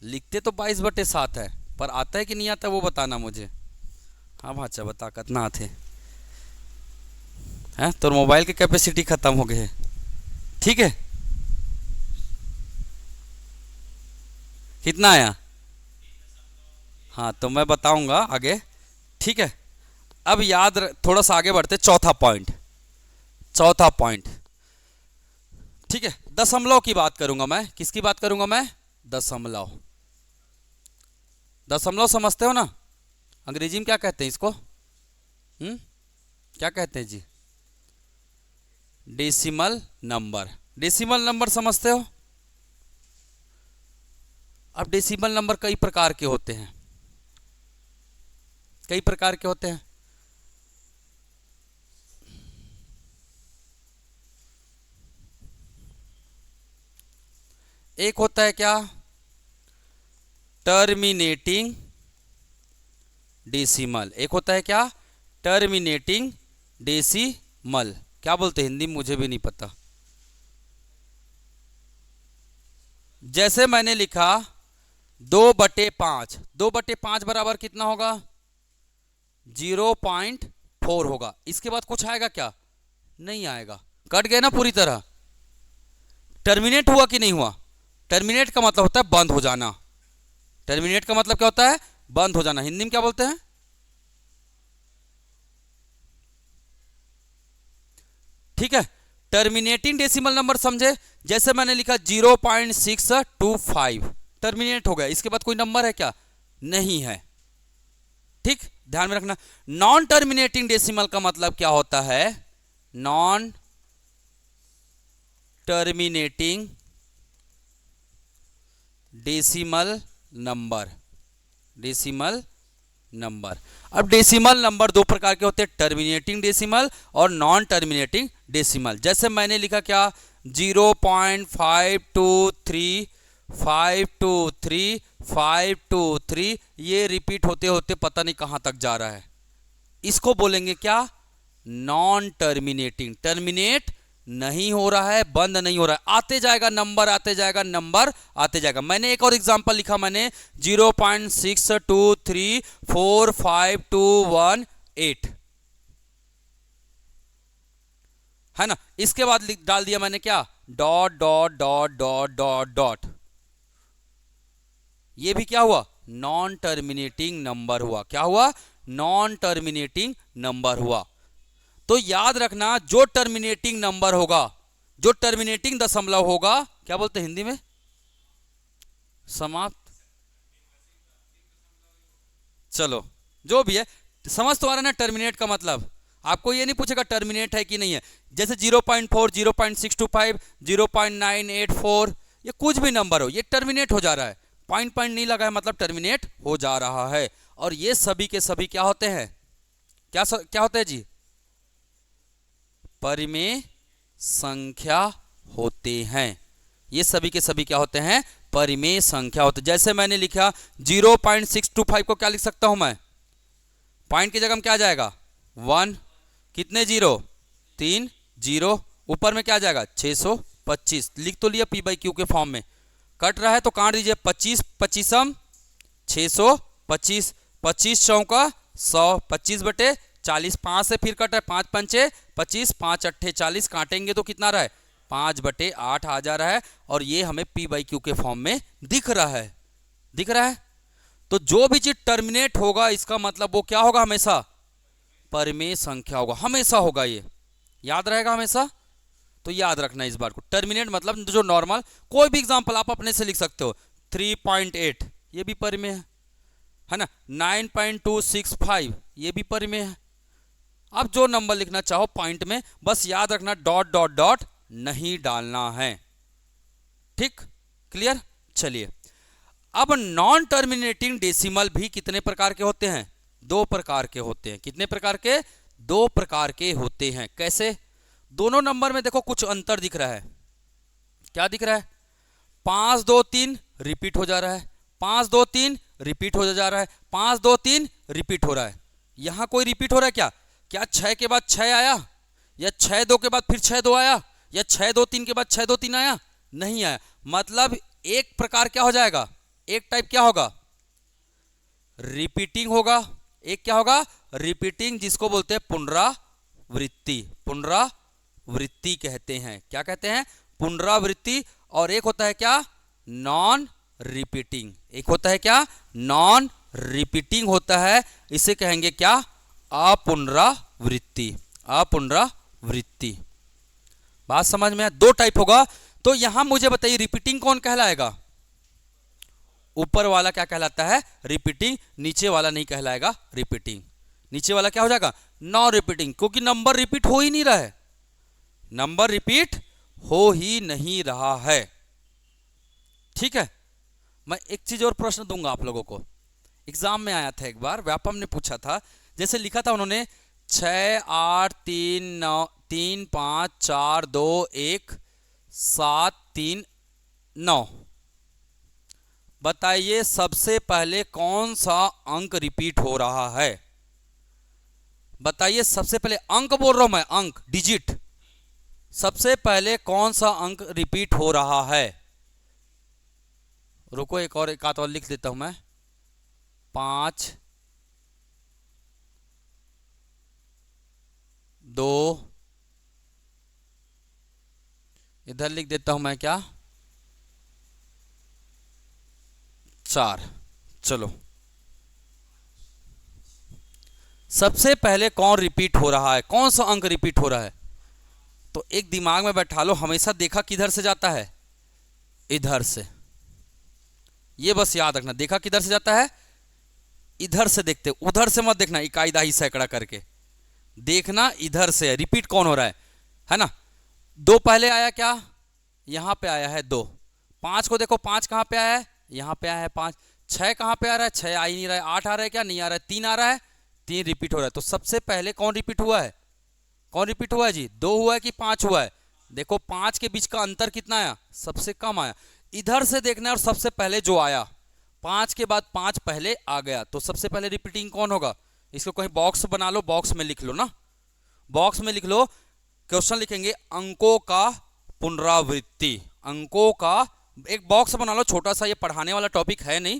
लिखते तो 22/7 है, पर आता है कि नहीं आता वो बताना मुझे। हाँ भाचा बता कितना आते हैं, तो मोबाइल की कैपेसिटी खत्म हो गई है। ठीक है, कितना आया? हाँ तो मैं बताऊंगा आगे। ठीक है, अब थोड़ा सा आगे बढ़ते, चौथा पॉइंट। चौथा पॉइंट, ठीक है, दशमलव की बात करूंगा मैं। किसकी बात करूंगा मैं? दशमलव। दशमलव समझते हो ना? अंग्रेजी में क्या कहते हैं इसको? क्या कहते हैं जी? Decimal number. डेसिमल नंबर समझते हो? अब डेसिमल नंबर कई प्रकार के होते हैं, कई प्रकार के होते हैं। एक होता है क्या? Terminating decimal. एक होता है क्या? Terminating decimal. क्या बोलते हैं हिंदी में, मुझे भी नहीं पता। जैसे मैंने लिखा 2/5, 2/5 बराबर कितना होगा? 0.4 होगा। इसके बाद कुछ आएगा क्या? नहीं आएगा, कट गए ना पूरी तरह। टर्मिनेट हुआ कि नहीं हुआ? टर्मिनेट का मतलब होता है बंद हो जाना। टर्मिनेट का मतलब क्या होता है? बंद हो जाना। हिंदी में क्या बोलते हैं? ठीक है, टर्मिनेटिंग डेसिमल नंबर समझे? जैसे मैंने लिखा 0.625, टर्मिनेट हो गया। इसके बाद कोई नंबर है क्या? नहीं है। ठीक, ध्यान में रखना। नॉन टर्मिनेटिंग डेसिमल का मतलब क्या होता है? Non terminating decimal number. Decimal number. अब डेसिमल नंबर दो प्रकार के होते हैं, टर्मिनेटिंग डेसिमल और नॉन टर्मिनेटिंग डेसिमल। जैसे मैंने लिखा क्या? 0.523 ये रिपीट होते होते पता नहीं कहां तक जा रहा है। इसको बोलेंगे क्या? Non terminating. टर्मिनेट नहीं हो रहा है, बंद नहीं हो रहा है, आते जाएगा नंबर, आते जाएगा नंबर, आते जाएगा। मैंने एक और एग्जांपल लिखा, मैंने 0.62345218 है ना। इसके बाद डाल दिया मैंने क्या? Dot dot dot dot dot dot. ये भी क्या हुआ? नॉन टर्मिनेटिंग नंबर हुआ। क्या हुआ? नॉन टर्मिनेटिंग नंबर हुआ। तो याद रखना, जो टर्मिनेटिंग नंबर होगा, जो टर्मिनेटिंग दशमलव होगा, क्या बोलते हैं हिंदी में? समाप्त। चलो जो भी है, समझ तो आ रहा है ना टर्मिनेट का मतलब। आपको ये नहीं पूछेगा टर्मिनेट है कि नहीं है। जैसे 0.4, 0.625, 0.984, ये कुछ भी नंबर हो, ये टर्मिनेट हो जा रहा है। पॉइंट नहीं लगा है मतलब टर्मिनेट हो जा रहा है। और ये सभी के सभी क्या होते हैं? क्या होते हैं जी? परिमेय संख्या होते हैं। ये सभी के सभी क्या होते हैं? परिमेय संख्या होते हैं। जैसे मैंने लिखा 0.625 को क्या लिख सकता हूं मैं? पॉइंट की जगह में क्या जाएगा? 1, कितने जीरो? 3 जीरो, ऊपर में क्या जाएगा? 625। लिख तो लिया p/q के फॉर्म में। कट रहा है तो काट दीजिए। 25 25 625, 25 चौका 100, 25/40, 5 से फिर कट है, 5 पंचे 25, 5 अट्ठे 40, काटेंगे तो कितना रहा है? 5/8 आ जा रहा है। और ये हमें p/q के फॉर्म में दिख रहा है। दिख रहा है। तो जो भी चीज टर्मिनेट होगा, इसका मतलब वो क्या होगा? हमेशा परिमेय संख्या होगा, हमेशा होगा। ये याद रहेगा हमेशा। तो याद रखना इस बात को। टर्मिनेट मतलब जो नॉर्मल, कोई भी एग्जांपल आप अपने से लिख सकते हो। 3.8 ये भी परिमेय है ना। 9.265 ये भी परिमेय है। अब जो नंबर लिखना चाहो पॉइंट में, बस याद रखना डॉट डॉट डॉट नहीं डालना है। ठीक, क्लियर। चलिए, अब नॉन टर्मिनेटिंग डेसिमल भी कितने प्रकार के होते हैं? 2 प्रकार के होते हैं। कितने प्रकार के? 2 प्रकार के होते हैं। कैसे? दोनों नंबर में देखो कुछ अंतर दिख रहा है। क्या दिख रहा है? 5 2 3 रिपीट हो जा रहा है, 5 2 3 रिपीट हो जा रहा है, 5 2 3 रिपीट हो रहा है। यहां कोई रिपीट हो रहा है क्या? क्या 6 के बाद 6 आया, या 6 2 के बाद फिर 6 2 आया, या 6 2 3 के बाद 6 2 3 आया? नहीं आया। मतलब एक प्रकार क्या हो जाएगा? एक टाइप क्या होगा? रिपीटिंग होगा। एक क्या होगा? रिपीटिंग, जिसको बोलते हैं पुनरावृत्ति। पुनरावृत्ति कहते हैं। क्या कहते हैं? पुनरावृत्ति। और एक होता है क्या? Non repeating. एक होता है क्या? नॉन रिपीटिंग होता है। इसे कहेंगे क्या? अपुनरावृत्ति। अपुनरावृत्ति। बात समझ में? 2 टाइप होगा। तो यहां मुझे बताइए, रिपीटिंग कौन कहलाएगा? ऊपर वाला क्या कहलाता है? रिपीटिंग। नीचे वाला नहीं कहलाएगा रिपीटिंग। नीचे वाला क्या हो जाएगा? नॉन रिपीटिंग, क्योंकि नंबर रिपीट हो ही नहीं रहा है। नंबर रिपीट हो ही नहीं रहा है। ठीक है। मैं एक चीज और प्रश्न दूंगा आप लोगों को। एग्जाम में आया था एक बार, व्यापम ने पूछा था। जैसे लिखा था उन्होंने 6 8 3 9 3 5 4 2 1 7 3 9। बताइए सबसे पहले कौन सा अंक रिपीट हो रहा है? बताइए सबसे पहले, अंक बोल रहा हूं मैं, अंक, डिजिट। सबसे पहले कौन सा अंक रिपीट हो रहा है? रुको, एक आध और लिख देता हूं मैं। 5 2, इधर लिख देता हूं मैं क्या, 4। चलो, सबसे पहले कौन रिपीट हो रहा है? कौन सा अंक रिपीट हो रहा है? तो एक दिमाग में बैठा लो, हमेशा देखा किधर से जाता है? इधर से। ये बस याद रखना, देखा किधर से जाता है? इधर से देखते, उधर से मत देखना इकाई दाही सैकड़ा करके। देखना इधर से रिपीट कौन हो रहा है ना। 2 पहले आया क्या? यहां पे आया है 2। 5 को देखो, 5 कहां पे आया है? यहां पे आया है 5। 6 कहां पे आ रहा है? 6 आ ही नहीं रहा है। 8 आ रहा है क्या? नहीं आ रहा है। 3 आ रहा है, 3 रिपीट हो रहा है। तो सबसे पहले कौन रिपीट हुआ है? कौन रिपीट हुआ है जी? 2 हुआ है कि 5 हुआ है? देखो 5 के बीच का अंतर कितना आया? सबसे कम आया। इधर से देखना है और सबसे पहले जो आया, 5 के बाद 5 पहले आ गया, तो सबसे पहले रिपीटिंग कौन होगा? इसको कहीं बॉक्स बना लो, बॉक्स में लिख लो ना, बॉक्स में लिख लो। क्वेश्चन लिखेंगे अंकों का पुनरावृत्ति। अंकों का एक बॉक्स बना लो छोटा सा, ये पढ़ाने वाला टॉपिक है नहीं,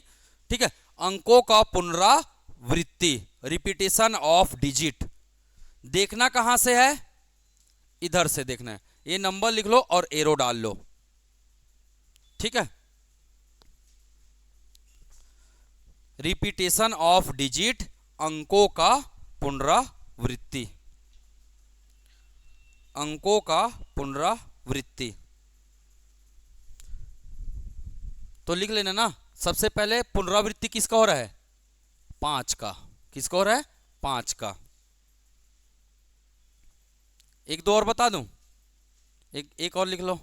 ठीक है। अंकों का पुनरावृत्ति, रिपीटेशन ऑफ डिजिट। देखना कहां से है? इधर से देखना है। ये नंबर लिख लो और एरो डाल लो, ठीक है। रिपीटेशन ऑफ डिजिट, अंकों का पुनरावृत्ति, अंकों का पुनरावृत्ति। तो लिख लेना ना, सबसे पहले पुनरावृत्ति किसका हो रहा है? 5 का। किसका हो रहा है? 5 का। एक दो और बता दूं, एक और लिख लो।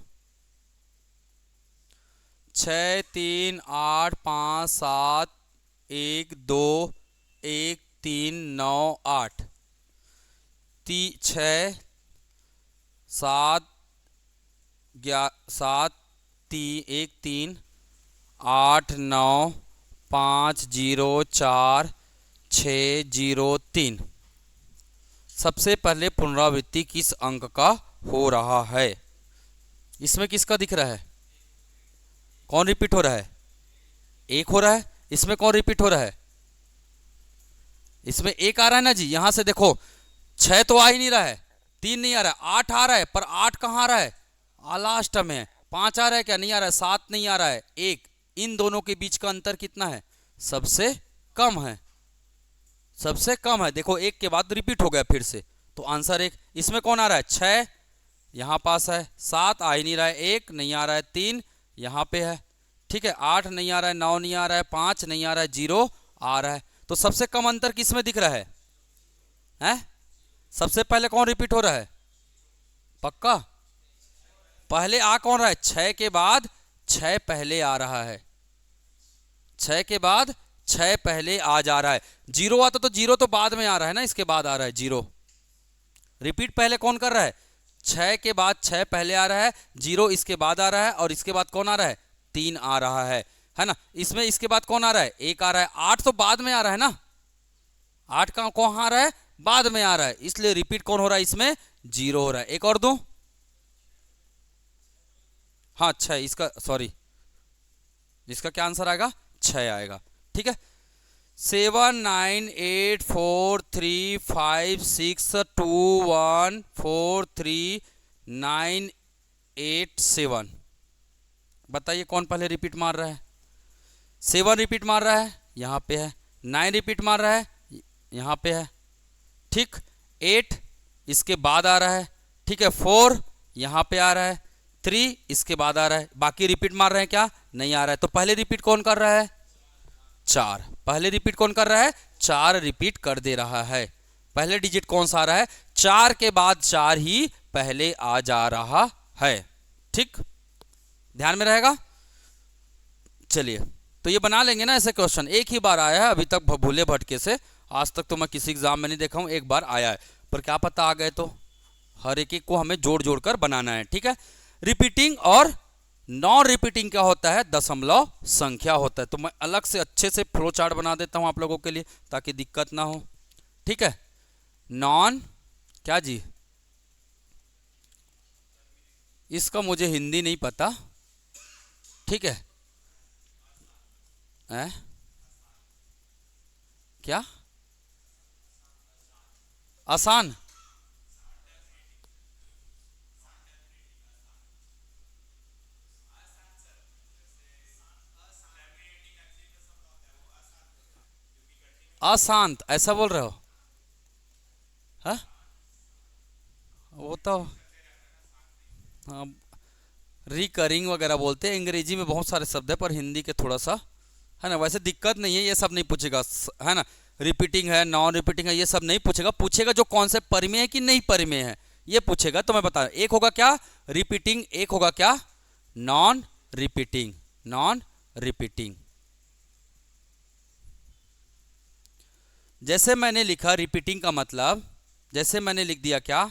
6 3 8 5 7 1 2 1 3 9 8। 6 7 7 1 3 8 9 5 0 4 6 0 3। सबसे पहले पुनरावृत्ति किस अंक का हो रहा है? इसमें किसका दिख रहा है? कौन रिपीट हो रहा है? 1 हो रहा है। इसमें कौन रिपीट हो रहा है? इसमें 1 आ रहा है ना जी। यहां से देखो, 6 तो आ ही नहीं रहा है, 3 नहीं आ रहा है, 8 आ रहा है, पर 8 कहां आ रहा है? लास्ट में। 5 आ रहा है क्या? नहीं आ रहा है। 7 नहीं आ रहा है। 1। इन दोनों के बीच का अंतर कितना है? सबसे कम है, सबसे कम है। देखो 1 के बाद रिपीट हो गया फिर से, तो आंसर 1। इसमें कौन आ रहा है? 6 यहां पास है, 7 आ ही नहीं रहा है, 1 नहीं आ रहा है, 3 यहां पे है, ठीक है, 8 नहीं आ रहा है, 9 नहीं आ रहा है, 5 नहीं आ रहा है, 0 आ रहा है। तो सबसे कम अंतर किस में दिख रहा है? हैं? सबसे पहले कौन रिपीट हो रहा है? पक्का? पहले आ कौन रहा है? 6 के बाद 6 पहले आ रहा है, 6 के बाद 6 पहले आ जा रहा है। 0 आता तो 0 तो बाद में आ रहा है ना, इसके बाद आ रहा है 0। रिपीट पहले कौन कर रहा है? 6 के बाद 6 पहले आ रहा है, 0 इसके बाद आ रहा है, और इसके बाद कौन आ रहा है? 3 आ रहा है ना। इसमें इसके बाद कौन आ रहा है? 1 आ रहा है। 8 तो बाद में आ रहा है ना, 8 का कौन आ रहा है? बाद में आ रहा है, इसलिए रिपीट कौन हो रहा है? इसमें 0 हो रहा है। एक और दो, हाँ 6, इसका सॉरी, इसका क्या आंसर आएगा? 6 आएगा। ठीक है, 7 9 8 4 3 5 6 2 1 4 3 9 8 7। बताइए कौन पहले रिपीट मार रहा है? 7 रिपीट मार रहा है, यहाँ पे है। 9 रिपीट मार रहा है, यहाँ पे है। ठीक, 8 इसके बाद आ रहा है। ठीक है, 4 यहाँ पे आ रहा है, 3 इसके बाद आ रहा है। बाकी रिपीट मार रहे हैं क्या? नहीं आ रहा है। तो पहले रिपीट कौन कर रहा है? 4। पहले रिपीट कौन कर रहा है? 4 रिपीट कर दे रहा है। पहले डिजिट कौन सा आ रहा है? 4 के बाद 4 ही पहले आ जा रहा है। ठीक, ध्यान में रहेगा। चलिए, तो ये बना लेंगे ना ऐसे क्वेश्चन। एक ही बार आया है अभी तक भूले भटके से, आज तक तो मैं किसी एग्जाम में नहीं देखा हूं, एक बार आया है, पर क्या पता आ गए तो। हर एक को हमें जोड़ जोड़ कर बनाना है। ठीक है, रिपीटिंग और नॉन रिपीटिंग क्या होता है? दशमलव संख्या होता है। तो मैं अलग से अच्छे से फ्लो चार्ट बना देता हूं आप लोगों के लिए, ताकि दिक्कत ना हो। ठीक है, नॉन क्या जी, इसका मुझे हिंदी नहीं पता। ठीक है, क्या आसान? अशांत ऐसा बोल रहे हो? है वो तो रिकरिंग वगैरह बोलते हैं। अंग्रेजी में बहुत सारे शब्द है, पर हिंदी के थोड़ा सा है ना। वैसे दिक्कत नहीं है, ये सब नहीं पूछेगा है ना। रिपीटिंग है, नॉन रिपीटिंग है, ये सब नहीं पूछेगा। पूछेगा जो कॉन्सेप्ट परिमेय है कि नहीं परिमेय है, ये पूछेगा। तो मैं बता रहा हूं, एक होगा क्या? रिपीटिंग, एक होगा क्या? Non repeating. नॉन रिपीटिंग, जैसे मैंने लिखा रिपीटिंग का मतलब, जैसे मैंने लिख दिया क्या?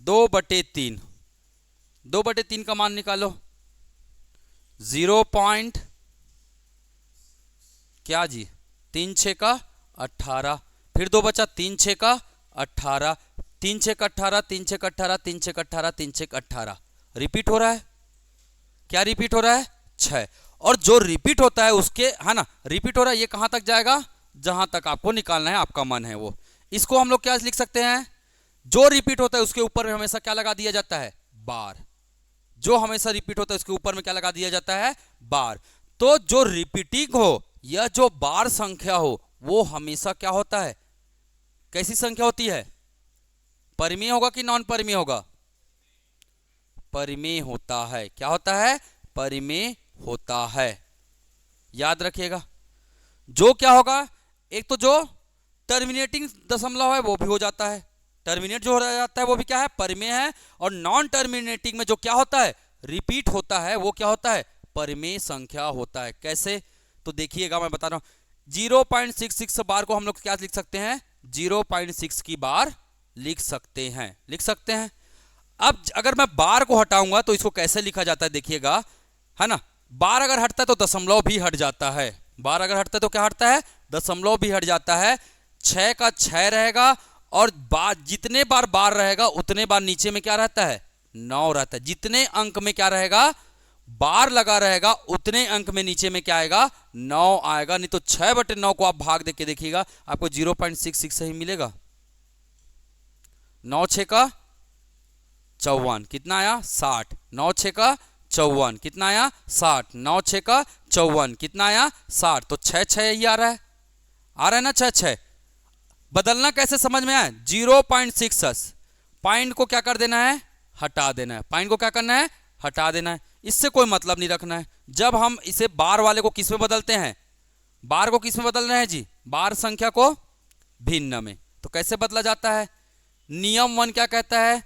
2/3। 2/3 का मान निकालो। 0 पॉइंट क्या जी? 3 6 का 18। फिर 2 बचा, 3 6 का 18, 3 6 का 18, 3 6 का 18, 3 6 का 18, 3 6 का 18। रिपीट हो रहा है। क्या रिपीट हो रहा है? 6। और जो रिपीट होता है उसके, है ना, रिपीट हो रहा है, ये कहां तक जाएगा? जहां तक आपको निकालना है, आपका मन है वो। इसको हम लोग क्या लिख सकते हैं? जो रिपीट होता है उसके ऊपर में हमेशा क्या लगा दिया जाता है? बार। जो हमेशा रिपीट होता है उसके ऊपर में क्या लगा दिया जाता है? बार। तो जो रिपीटिंग हो या जो बार संख्या हो, वो हमेशा क्या होता है? कैसी संख्या होती है? परिमेय होगा कि नॉन परिमेय होगा? परिमेय होता है। क्या होता है? परिमेय होता है। याद रखिएगा। जो क्या होगा? एक तो जो टर्मिनेटिंग दशमलव है वो भी हो जाता है। टर्मिनेट जो हो जाता है वो भी क्या है? परिमेय है। और नॉन टर्मिनेटिंग में जो क्या होता है? रिपीट होता है, वो क्या होता है? परिमेय संख्या होता है। कैसे? तो देखिएगा, मैं बता रहा हूं। 0.66 बार को हम लोग क्या लिख सकते हैं? 0.6 की बार लिख सकते हैं, लिख सकते हैं। अब अगर मैं बार को हटाऊंगा तो इसको कैसे लिखा जाता है? देखिएगा, है ना। बार अगर हटता है तो दशमलव भी हट जाता है। बार अगर हटता है तो क्या हटता है? दशमलव भी हट जाता है। 6 का 6 रहेगा, और बार जितने बार बार रहेगा उतने बार नीचे में क्या रहता है? 9 रहता है। जितने अंक में क्या रहेगा? बार लगा रहेगा, उतने अंक में नीचे में क्या आएगा? 9 आएगा। नहीं तो 6/9 को आप भाग देके देखिएगा, आपको 0.66 ही मिलेगा। 9 6 का 54 कितना आया? 60। 9 6 का 54 कितना आया? 60। 9 6 का 54 कितना आया? 60। तो 6 6 ही आ रहा है, आ रहा है ना? 6 6। बदलना कैसे समझ में आया? 0.66 पॉइंट को क्या कर देना है? हटा देना है। पॉइंट को क्या करना है? हटा देना है। इससे कोई मतलब नहीं रखना है। जब हम इसे बार वाले को किस में बदलते हैं? बार को किस में बदल रहे हैं जी? बार संख्या को भिन्न में। तो कैसे बदला जाता है? नियम 1 क्या कहता है?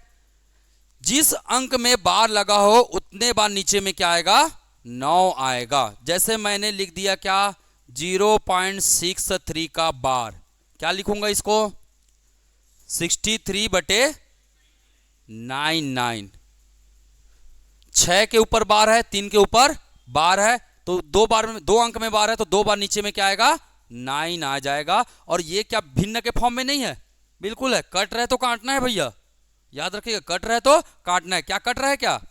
जिस अंक में बार लगा हो उतने बार नीचे में क्या आएगा, 9 आएगा। जैसे मैंने लिख दिया क्या, 0.63 का बार, क्या लिखूंगा इसको, 63/99। 6 के ऊपर बार है, 3 के ऊपर बार है, तो दो बार में, 2 अंक में बार है तो 2 बार नीचे में क्या आएगा, 9 आ जाएगा। और ये क्या भिन्न के फॉर्म में नहीं है, बिल्कुल है। कट रहे तो काटना है भैया, याद रखिएगा, कट रहे तो काटना है। क्या कट रहा है, क्या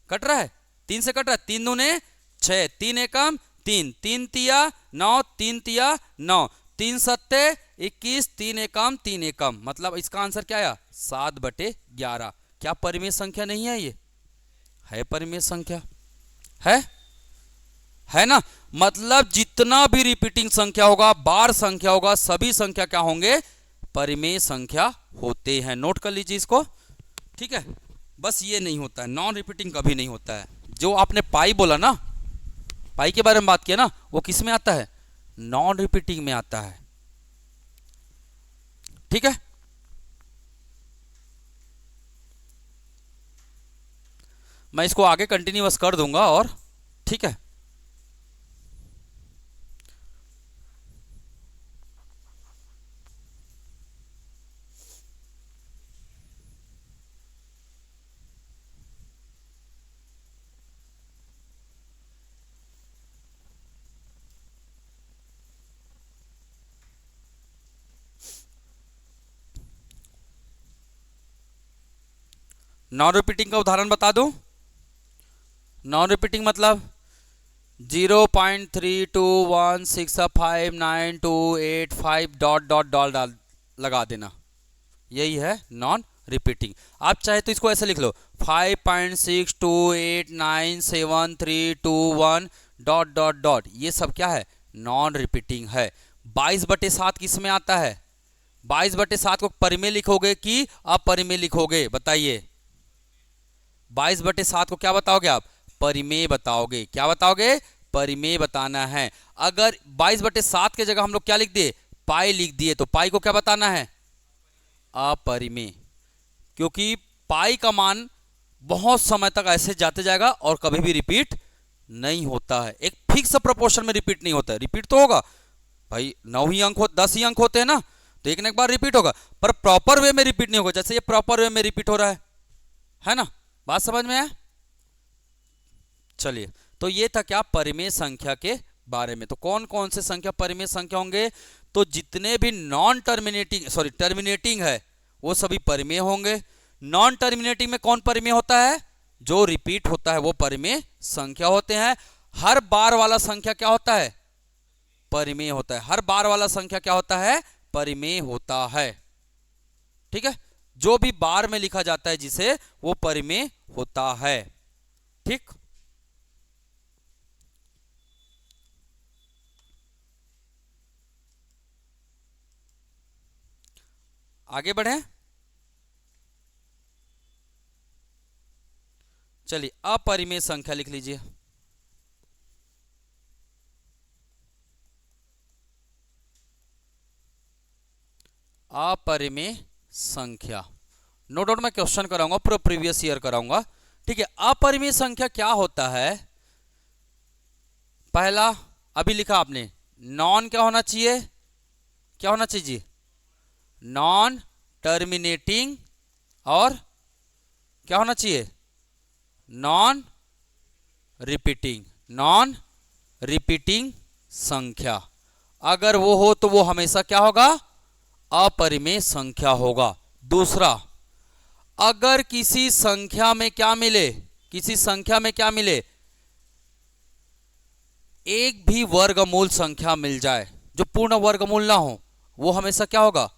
कट रहा है, 3 से कट रहा है, 3 दूने 6, 3 एकम 3, 3 तिया 9, 3 तिया 9, 3 सत्ते 21, 3 एकम 3 एकम, मतलब इसका आंसर क्या आया, 7/11। क्या परिमेय संख्या नहीं है, ये है परिमेय संख्या, है ना। मतलब जितना भी रिपीटिंग संख्या होगा, बार संख्या होगा, सभी संख्या क्या होंगे, परिमेय संख्या होते हैं। नोट कर लीजिए इसको, ठीक है। बस ये नहीं होता है, नॉन रिपीटिंग कभी नहीं होता है। जो आपने पाई बोला ना, पाई के बारे में बात किया ना, वो किस में आता है, नॉन रिपीटिंग में आता है, ठीक है। मैं इसको आगे कंटिन्यूअस कर दूंगा, और ठीक है। नॉन रिपीटिंग का उदाहरण बता दूं। नॉन रिपीटिंग मतलब 0.32165928 डॉट डॉट डॉट लगा देना, यही है नॉन रिपीटिंग। आप चाहे तो इसको ऐसे लिख लो, 5.62897321 डॉट डॉट डॉट, ये सब क्या है, नॉन रिपीटिंग है। 22/7 किस में आता है, 22/7 को परिमेय लिखोगे कि अपरिमेय लिखोगे, बताइए। 22/7 को क्या बताओगे आप, परिमेय बताओगे। क्या बताओगे, परिमेय बताना है। अगर 22/7 के जगह हम लोग क्या लिख दिए, पाई लिख दिए, तो पाई को क्या बताना है, अपरिमेय, क्योंकि पाई का मान बहुत समय तक ऐसे जाते जाएगा और कभी भी रिपीट नहीं होता है। एक फिक्स प्रोपोर्शन में रिपीट नहीं होता है। रिपीट तो होगा भाई, 9 ही अंक हो, 10 ही अंक होते हैं ना, तो एक न एक बार रिपीट होगा, पर प्रॉपर वे में रिपीट नहीं होगा। जैसे ये प्रॉपर वे में रिपीट हो रहा है ना, बात समझ में आया। चलिए, तो ये था क्या, परिमेय संख्या के बारे में। तो कौन कौन से संख्या परिमेय संख्या होंगे, तो जितने भी नॉन टर्मिनेटिंग टर्मिनेटिंग है वो सभी परिमेय होंगे। नॉन टर्मिनेटिंग में कौन परिमेय होता है, जो रिपीट होता है वो परिमेय संख्या होते हैं। हर बार वाला संख्या क्या होता है, परिमेय होता है। हर बार वाला संख्या क्या होता है, परिमेय होता है, ठीक है। जो भी बार में लिखा जाता है जिसे, वो परिमेय होता है, ठीक। आगे बढ़े, चलिए अपरिमेय संख्या लिख लीजिए। अपरिमेय संख्या, नो डाउट मैं क्वेश्चन कराऊंगा, पूरा प्रीवियस ईयर कराऊंगा, ठीक है। अपरिमेय संख्या क्या होता है, पहला अभी लिखा आपने, नॉन क्या होना चाहिए, क्या होना चाहिए, नॉन टर्मिनेटिंग, और क्या होना चाहिए, नॉन रिपीटिंग। नॉन रिपीटिंग संख्या अगर वो हो तो वो हमेशा क्या होगा, अपरिमेय संख्या होगा। दूसरा, अगर किसी संख्या में क्या मिले, किसी संख्या में क्या मिले, एक भी वर्गमूल संख्या मिल जाए जो पूर्ण वर्गमूल ना हो, वो हमेशा क्या होगा,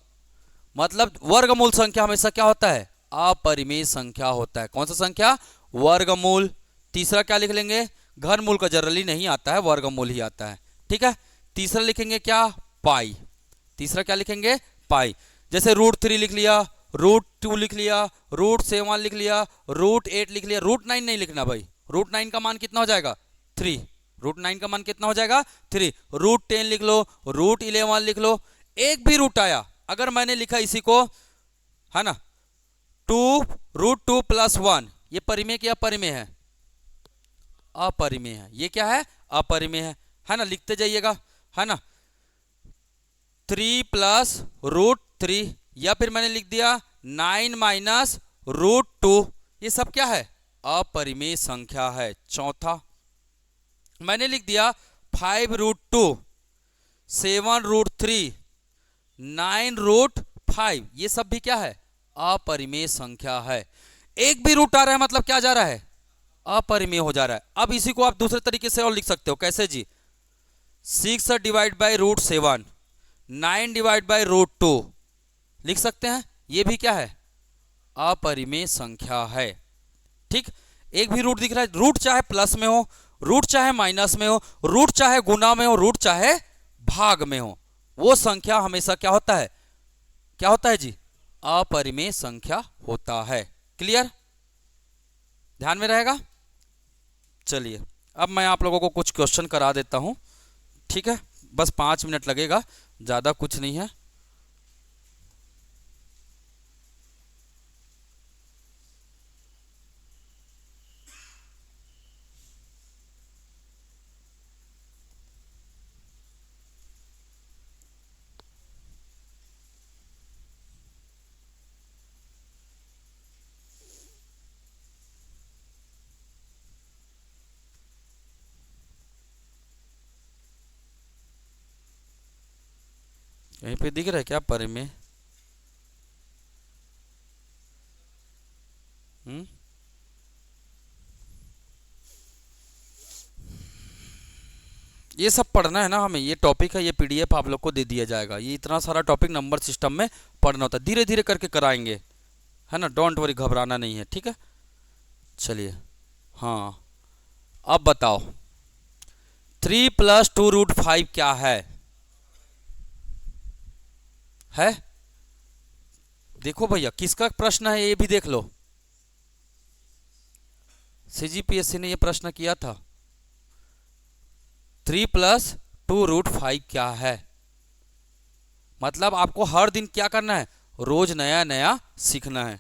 मतलब वर्गमूल संख्या हमेशा क्या होता है, अपरिमेय संख्या होता है। कौन सा संख्या, वर्गमूल। तीसरा क्या लिख लेंगे, घनमूल का जनरली नहीं आता है, वर्गमूल ही आता है, ठीक है। तीसरा लिखेंगे क्या, पाई। तीसरा क्या लिखेंगे, पाई। जैसे √3 लिख लिया, √2 लिख लिया, √7 लिख लिया, √8 लिख लिया, √9 नहीं लिखना भाई। √9 का मान कितना हो जाएगा, 3। √9 का मान कितना हो जाएगा, 3। √10 लिख लो, √11 लिख लो। एक भी रूट आया, अगर मैंने लिखा इसी को, है ना, 2√2 प्लस 1, ये परिमेय क्या परिमेय है? अपरिमेय है। ये क्या है? अपरिमेय है ना, लिखते जाइएगा, है ना। 3 प्लस √3, या फिर मैंने लिख दिया 9 माइनस √2, ये सब क्या है? अपरिमेय संख्या है। चौथा मैंने लिख दिया 5√2, 7√3, 9√5, ये सब भी क्या है? अपरिमेय संख्या है। एक भी रूट आ रहा है मतलब क्या जा रहा है? अपरिमेय हो जा रहा है। अब इसी को आप दूसरे तरीके से और लिख सकते हो। कैसे जी? 6 डिवाइड बाई √7, 9 डिवाइड बाई √2 लिख सकते हैं। ये भी क्या है? अपरिमेय संख्या है। ठीक, एक भी रूट दिख रहा है, रूट चाहे प्लस में हो, रूट चाहे माइनस में हो, रूट चाहे गुना में हो, रूट चाहे भाग में हो, वो संख्या हमेशा क्या होता है? क्या होता है जी? अपरिमेय संख्या होता है। क्लियर? ध्यान में रहेगा। चलिए अब मैं आप लोगों को कुछ क्वेश्चन करा देता हूं, ठीक है? बस 5 मिनट लगेगा, ज़्यादा कुछ नहीं है। यहीं पे दिख रहा है क्या परिमेय? ये सब पढ़ना है ना हमें, ये टॉपिक है, ये पीडीएफ आप लोग को दे दिया जाएगा। ये इतना सारा टॉपिक नंबर सिस्टम में पढ़ना होता है, धीरे धीरे करके कराएंगे, है ना। डोंट वरी, घबराना नहीं है, ठीक है। चलिए हाँ, अब बताओ 3 प्लस 2√5 क्या है? देखो भैया किसका प्रश्न है, ये भी देख लो। सीजीपीएससी ने ये प्रश्न किया था। 3 प्लस 2√5 क्या है? मतलब आपको हर दिन क्या करना है? रोज नया नया सीखना है।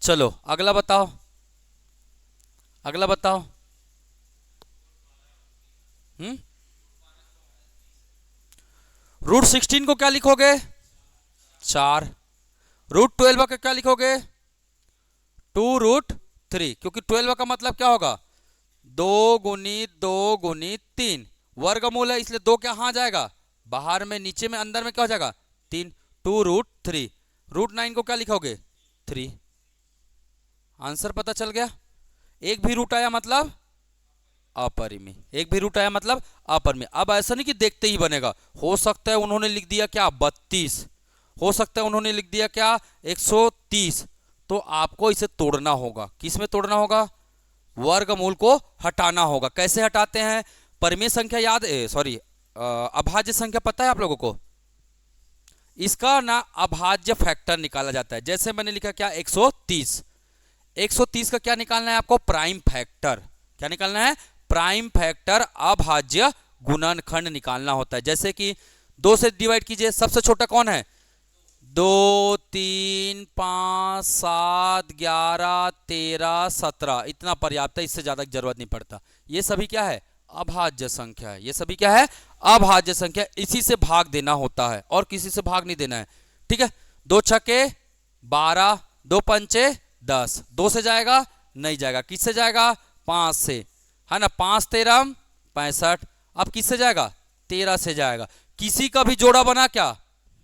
चलो अगला बताओ, अगला बताओ। √16 को क्या लिखोगे? 4। √12 का क्या लिखोगे? 2√3, क्योंकि 12 का मतलब क्या होगा? 2 गुणित 2 गुणित 3, वर्गमूल है इसलिए 2 क्या हाँ जाएगा? बाहर में, नीचे में, अंदर में क्या हो जाएगा? 3। 2√3। √9 को क्या लिखोगे? 3। आंसर पता चल गया। एक भी रूट आया मतलब अपरिमेय, एक भी रूट आया मतलब अपरिमेय। अब ऐसा नहीं कि देखते ही बनेगा, हो सकता है उन्होंने लिख दिया क्या 32, हो सकता है उन्होंने लिख दिया क्या 130, तो आपको इसे तोड़ना होगा। किस में तोड़ना होगा? वर्गमूल को हटाना होगा। कैसे हटाते हैं? परिमेय संख्या याद, सॉरी अभाज्य संख्या पता है आप लोगों को? इसका ना अभाज्य फैक्टर निकाला जाता है। जैसे मैंने लिखा क्या 130, 130 का क्या निकालना है आपको? Prime factor. क्या निकालना है? प्राइम फैक्टर अभाज्य गुणनखंड निकालना होता है। जैसे कि 2 से डिवाइड कीजिए, सबसे छोटा कौन है? 2, 3, 5, 7, 11, 13, 17, इतना पर्याप्त है, इससे ज्यादा जरूरत नहीं पड़ता। ये सभी क्या है? अभाज्य संख्या है। ये सभी क्या है? अभाज्य संख्या। इसी से भाग देना होता है और किसी से भाग नहीं देना है, ठीक है। 2 छक्के 12, 2 पंचे 10, 2 से जाएगा? नहीं जाएगा। किससे जाएगा? 5 से, है ना। 5 13 65। अब किससे जाएगा? 13 से जाएगा। किसी का भी जोड़ा बना क्या?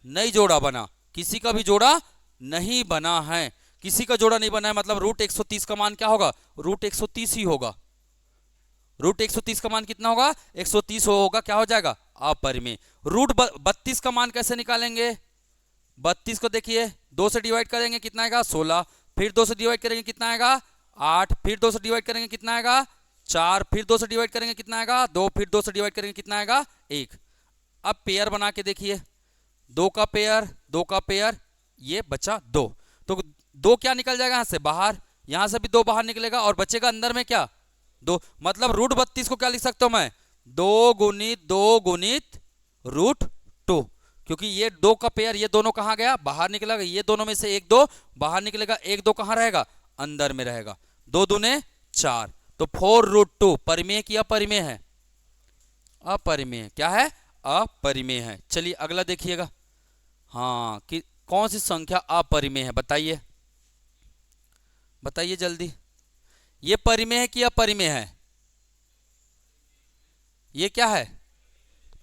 नहीं जोड़ा बना। किसी का भी जोड़ा नहीं बना है। किसी का जोड़ा नहीं बना है मतलब √130 का मान क्या होगा? √130 ही होगा। √130 का मान कितना होगा? 130 होगा। क्या हो जाएगा? अपरिमेय। √32 का मान कैसे निकालेंगे? 32 को देखिए, 2 से डिवाइड करेंगे कितना आएगा? 16। फिर 2 से डिवाइड करेंगे कितना आएगा? 8। फिर 2 से डिवाइड करेंगे कितना आएगा? 4। फिर 2 से डिवाइड करेंगे कितना आएगा? 2। फिर 2 से डिवाइड करेंगे कितना आएगा? 1। अब पेयर बना के देखिए, 2 का पेयर, 2 का पेयर, ये बचा 2। तो 2 क्या निकल जाएगा यहाँ से? बाहर। यहां से भी 2 बाहर निकलेगा और बचेगा अंदर में क्या? 2। मतलब √32 को क्या लिख सकता हूं मैं? 2 गुणित 2 गुणित √2। क्योंकि ये दो का पेयर, ये दोनों कहाँ गया, बाहर निकलेगा, ये दोनों में से एक दो बाहर निकलेगा, एक दो कहाँ रहेगा, अंदर में रहेगा, दो दूने चार। तो 4√2 परिमेय की अपरिमेय है, अपरिमेय, क्या है, अपरिमेय है। चलिए अगला देखिएगा, हाँ कि कौन सी संख्या अपरिमेय है, बताइए बताइए जल्दी। ये परिमेय है कि अपरिमेय है, ये क्या है,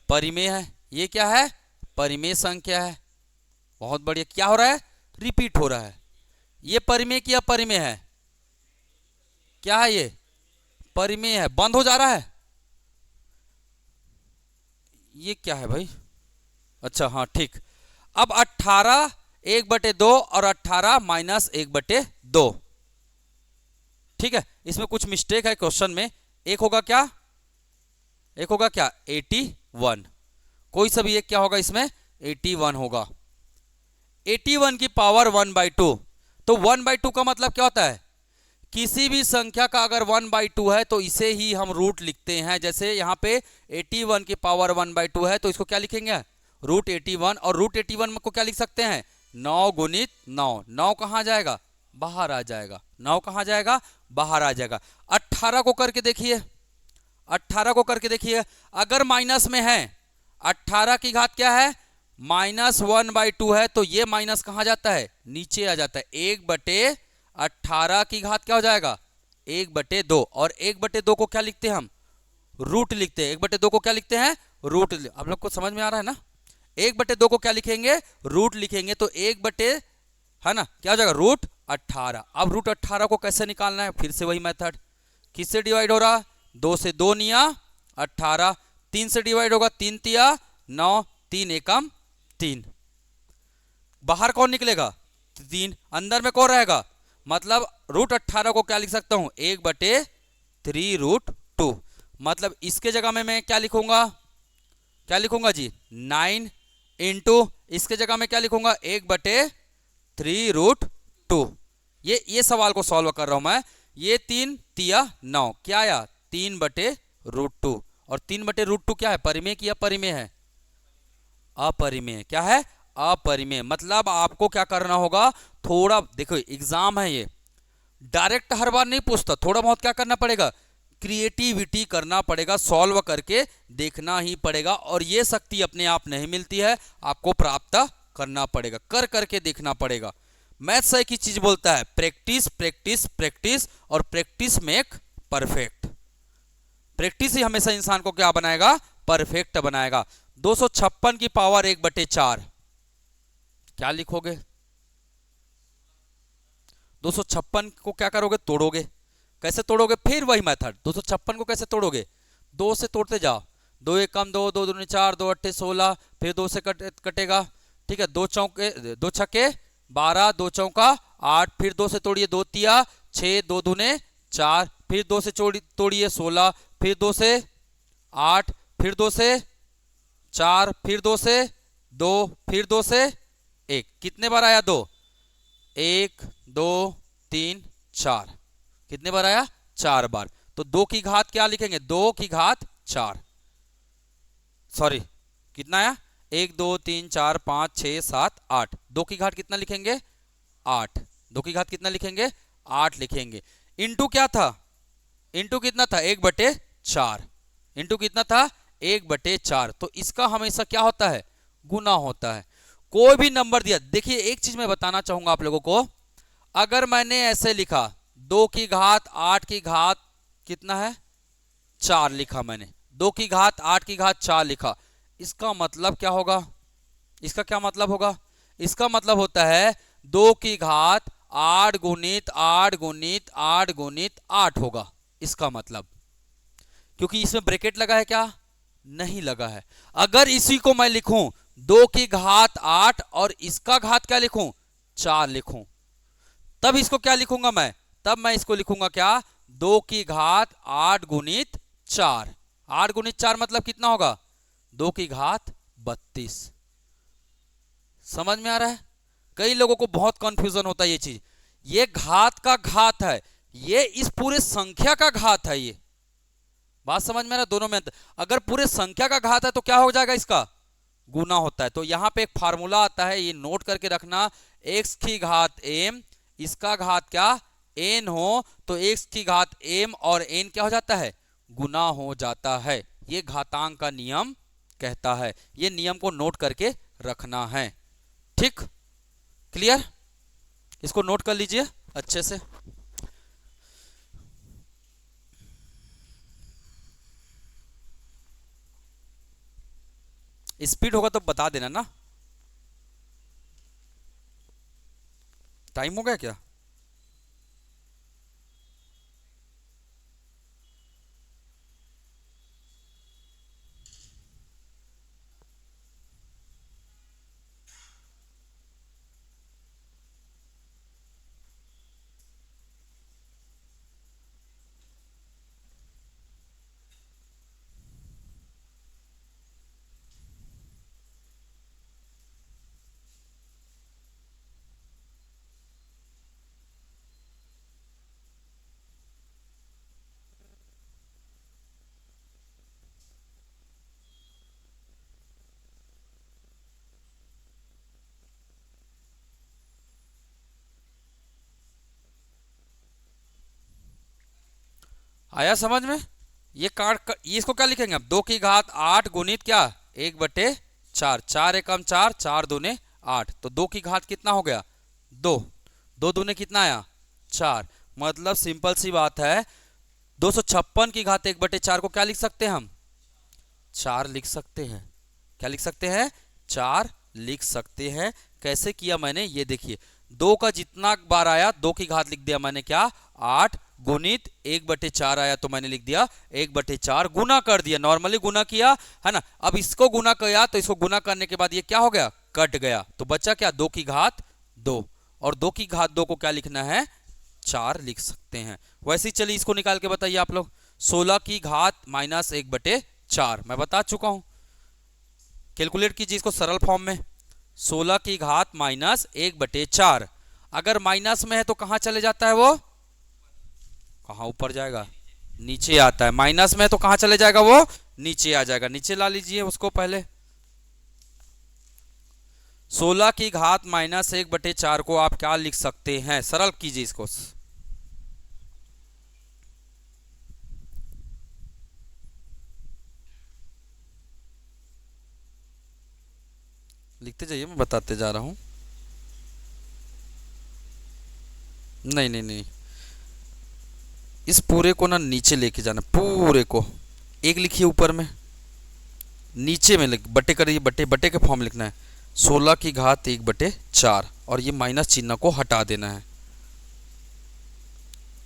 परिमेय है, ये क्या है, परिमेय संख्या है। बहुत बढ़िया, क्या हो रहा है, रिपीट हो रहा है। ये परिमेय की अपरिमेय है, क्या है, ये परिमेय है, बंद हो जा रहा है, ये क्या है भाई, अच्छा हाँ ठीक। अब 18 1/2 और 18 -1/2, ठीक है, इसमें कुछ मिस्टेक है क्वेश्चन में। एक होगा क्या, एक होगा क्या 81, कोई सा भी एक क्या होगा इसमें 81 होगा, 81 की पावर 1/2। तो 1/2 का मतलब क्या होता है, किसी भी संख्या का अगर 1/2 है तो इसे ही हम रूट लिखते हैं। जैसे यहाँ पे 81 की पावर 1/2 है तो इसको क्या लिखेंगे, √81, और √81 को क्या लिख सकते हैं, 9 गुणित 9, 9 कहाँ जाएगा, बाहर आ जाएगा, 9 कहाँ जाएगा, बाहर आ जाएगा। 18 को करके देखिए, 18 को करके देखिए, अगर माइनस में है, 18 की घात क्या है, -1/2 है, तो ये माइनस कहाँ जाता है, नीचे आ जाता है, 1/18 की घात क्या हो जाएगा, 1/2, और 1/2 को क्या लिखते हैं हम, रूट लिखते हैं, 1/2 को क्या लिखते हैं, रूट। आप लोग को समझ में आ रहा है ना, 1/2 को क्या लिखेंगे, रूट लिखेंगे, तो 1/, है ना, क्या हो जाएगा, √18। अब √18 को कैसे निकालना है, फिर से वही मेथड, किससे डिवाइड हो रहा, 2 से 2 निया 18, 3 से डिवाइड होगा, 3 तिया 9, 3 एकम 3, बाहर कौन निकलेगा, 3, अंदर में कौन रहेगा, मतलब √18 को क्या लिख सकता हूं, 1/3√2। मतलब इसके जगह में मैं क्या लिखूंगा, क्या लिखूंगा जी, 9 इंटू, इसके जगह में क्या लिखूंगा, 1/3√2। ये सवाल को सॉल्व कर रहा हूं मैं। ये 3 तिया 9, क्या आया, 3/√2, और 3/√2 क्या है, परिमेय की अपरिमेय है, अपरिमेय, क्या है, अपरिमेय। मतलब आपको क्या करना होगा, थोड़ा देखो एग्जाम है ये, डायरेक्ट हर बार नहीं पूछता, थोड़ा बहुत क्या करना पड़ेगा, क्रिएटिविटी करना पड़ेगा, सॉल्व करके देखना ही पड़ेगा, और ये शक्ति अपने आप नहीं मिलती है, आपको प्राप्त करना पड़ेगा, कर करके देखना पड़ेगा। मैथ्स एक ही चीज बोलता है, प्रैक्टिस प्रैक्टिस प्रैक्टिस, और प्रैक्टिस मेक परफेक्ट। प्रैक्टिस ही हमेशा इंसान को क्या बनाएगा, परफेक्ट बनाएगा। 256 की पावर 1/4, क्या लिखोगे, 256 को क्या करोगे, तोड़ोगे, कैसे तोड़ोगे, फिर वही मेथड, 256 को कैसे तोड़ोगे, 2 से तोड़ते जाओ, 2 एकम 2, 2 दूनी 4, 2 अट्ठे 16, फिर 2 से कटेगा, ठीक है, 2 चौके 2 छक्के 12, 2 चौका 8, फिर 2 से तोड़िए, 2 तिया 6, 2 दूने 4, फिर 2 से तोड़िए 16, फिर 2 से 8, फिर 2 से 4, फिर 2 से 2, फिर 2 से 1, कितने बार आया 2, 1 2 3 4, कितने बार आया, 4 बार। तो 2 की घात क्या लिखेंगे, 2 की घात 4, सॉरी कितना आया, 1 2 3 4 5 6 7 8, 2 की घात कितना लिखेंगे, 8, 2 की घात कितना लिखेंगे, 8 लिखेंगे। इंटू क्या था, इंटू कितना था, 1/4, इंटू कितना था, 1/4। तो इसका हमेशा क्या होता है, गुना होता है। कोई भी नंबर दिया, देखिए एक चीज मैं बताना चाहूंगा आप लोगों को, अगर मैंने ऐसे लिखा 2 की घात 8 की घात कितना है, 4 लिखा मैंने, 2 की घात 8 की घात 4 लिखा, इसका मतलब क्या होगा, इसका क्या मतलब होगा, इसका मतलब होता है 2 की घात 8 गुणित 8 गुणित 8 गुणित 8 होगा, इसका मतलब, क्योंकि इसमें ब्रैकेट लगा है क्या, नहीं लगा है। अगर इसी को मैं लिखूं 2 की घात 8 और इसका घात क्या लिखूं, 4 लिखूं, तब इसको क्या लिखूंगा मैं, तब मैं इसको लिखूंगा क्या, 2 की घात 8 गुणित 4, 8 गुणित 4 मतलब कितना होगा, 2 की घात 32। समझ में आ रहा है, कई लोगों को बहुत कंफ्यूजन होता है ये चीज, ये घात का घात है, ये इस पूरे संख्या का घात है, ये बात समझ में आ रहा है, दोनों में अंतर। अगर पूरे संख्या का घात है तो क्या हो जाएगा इसका, गुना होता है। तो यहाँ पे एक फार्मूला आता है, ये नोट करके रखना, x की घात m, इसका घात क्या n हो तो x की घात m और n क्या हो जाता है, गुना हो जाता है। ये घातांक का नियम कहता है, ये नियम को नोट करके रखना है। ठीक, क्लियर, इसको नोट कर लीजिए अच्छे से। स्पीड होगा तो बता देना ना। टाइम हो गया क्या? आया समझ में? ये इसको क्या लिखेंगे अब, 2 की घात 8 गुणित क्या 1/4, 4 एकम 4, 4 दूने 8, तो 2 की घात कितना हो गया 2, 2 दूने कितना आया 4। मतलब सिंपल सी बात है, 256 की घात 1/4 को क्या लिख सकते हैं हम, 4 लिख सकते हैं। क्या लिख सकते हैं, 4 लिख सकते हैं। कैसे किया मैंने, ये देखिए, 2 का जितना बार आया 2 की घात लिख दिया मैंने क्या 8 गुणित 1/4 आया तो मैंने लिख दिया 1/4, गुना कर दिया, नॉर्मली गुना किया है ना। अब इसको गुना किया तो इसको गुना करने के बाद ये क्या हो गया, कट गया, तो बचा क्या 2 की घात 2, और 2 की घात 2 को क्या लिखना है 4 लिख सकते हैं। वैसे ही चलिए इसको निकाल के बताइए आप लोग, 16 की घात -1/4 मैं बता चुका हूं, कैलकुलेट कीजिए इसको सरल फॉर्म में। 16 की घात -1/4, अगर माइनस में है तो कहां चले जाता है वो, कहां ऊपर जाएगा, नीचे आता है। माइनस में है तो कहां चले जाएगा वो, नीचे आ जाएगा। नीचे ला लीजिए उसको पहले। 16 की घात -1/4 को आप क्या लिख सकते हैं, सरल कीजिए इसको। लिखते जाइए, मैं बताते जा रहा हूं। नहीं नहीं नहीं, इस पूरे को ना नीचे लेके जाना, पूरे को एक लिखिए ऊपर में, नीचे में लिख, बटे करिए, बटे बटे के फॉर्म लिखना है। 16 की घात 1/4 और ये माइनस चिन्ह को हटा देना है,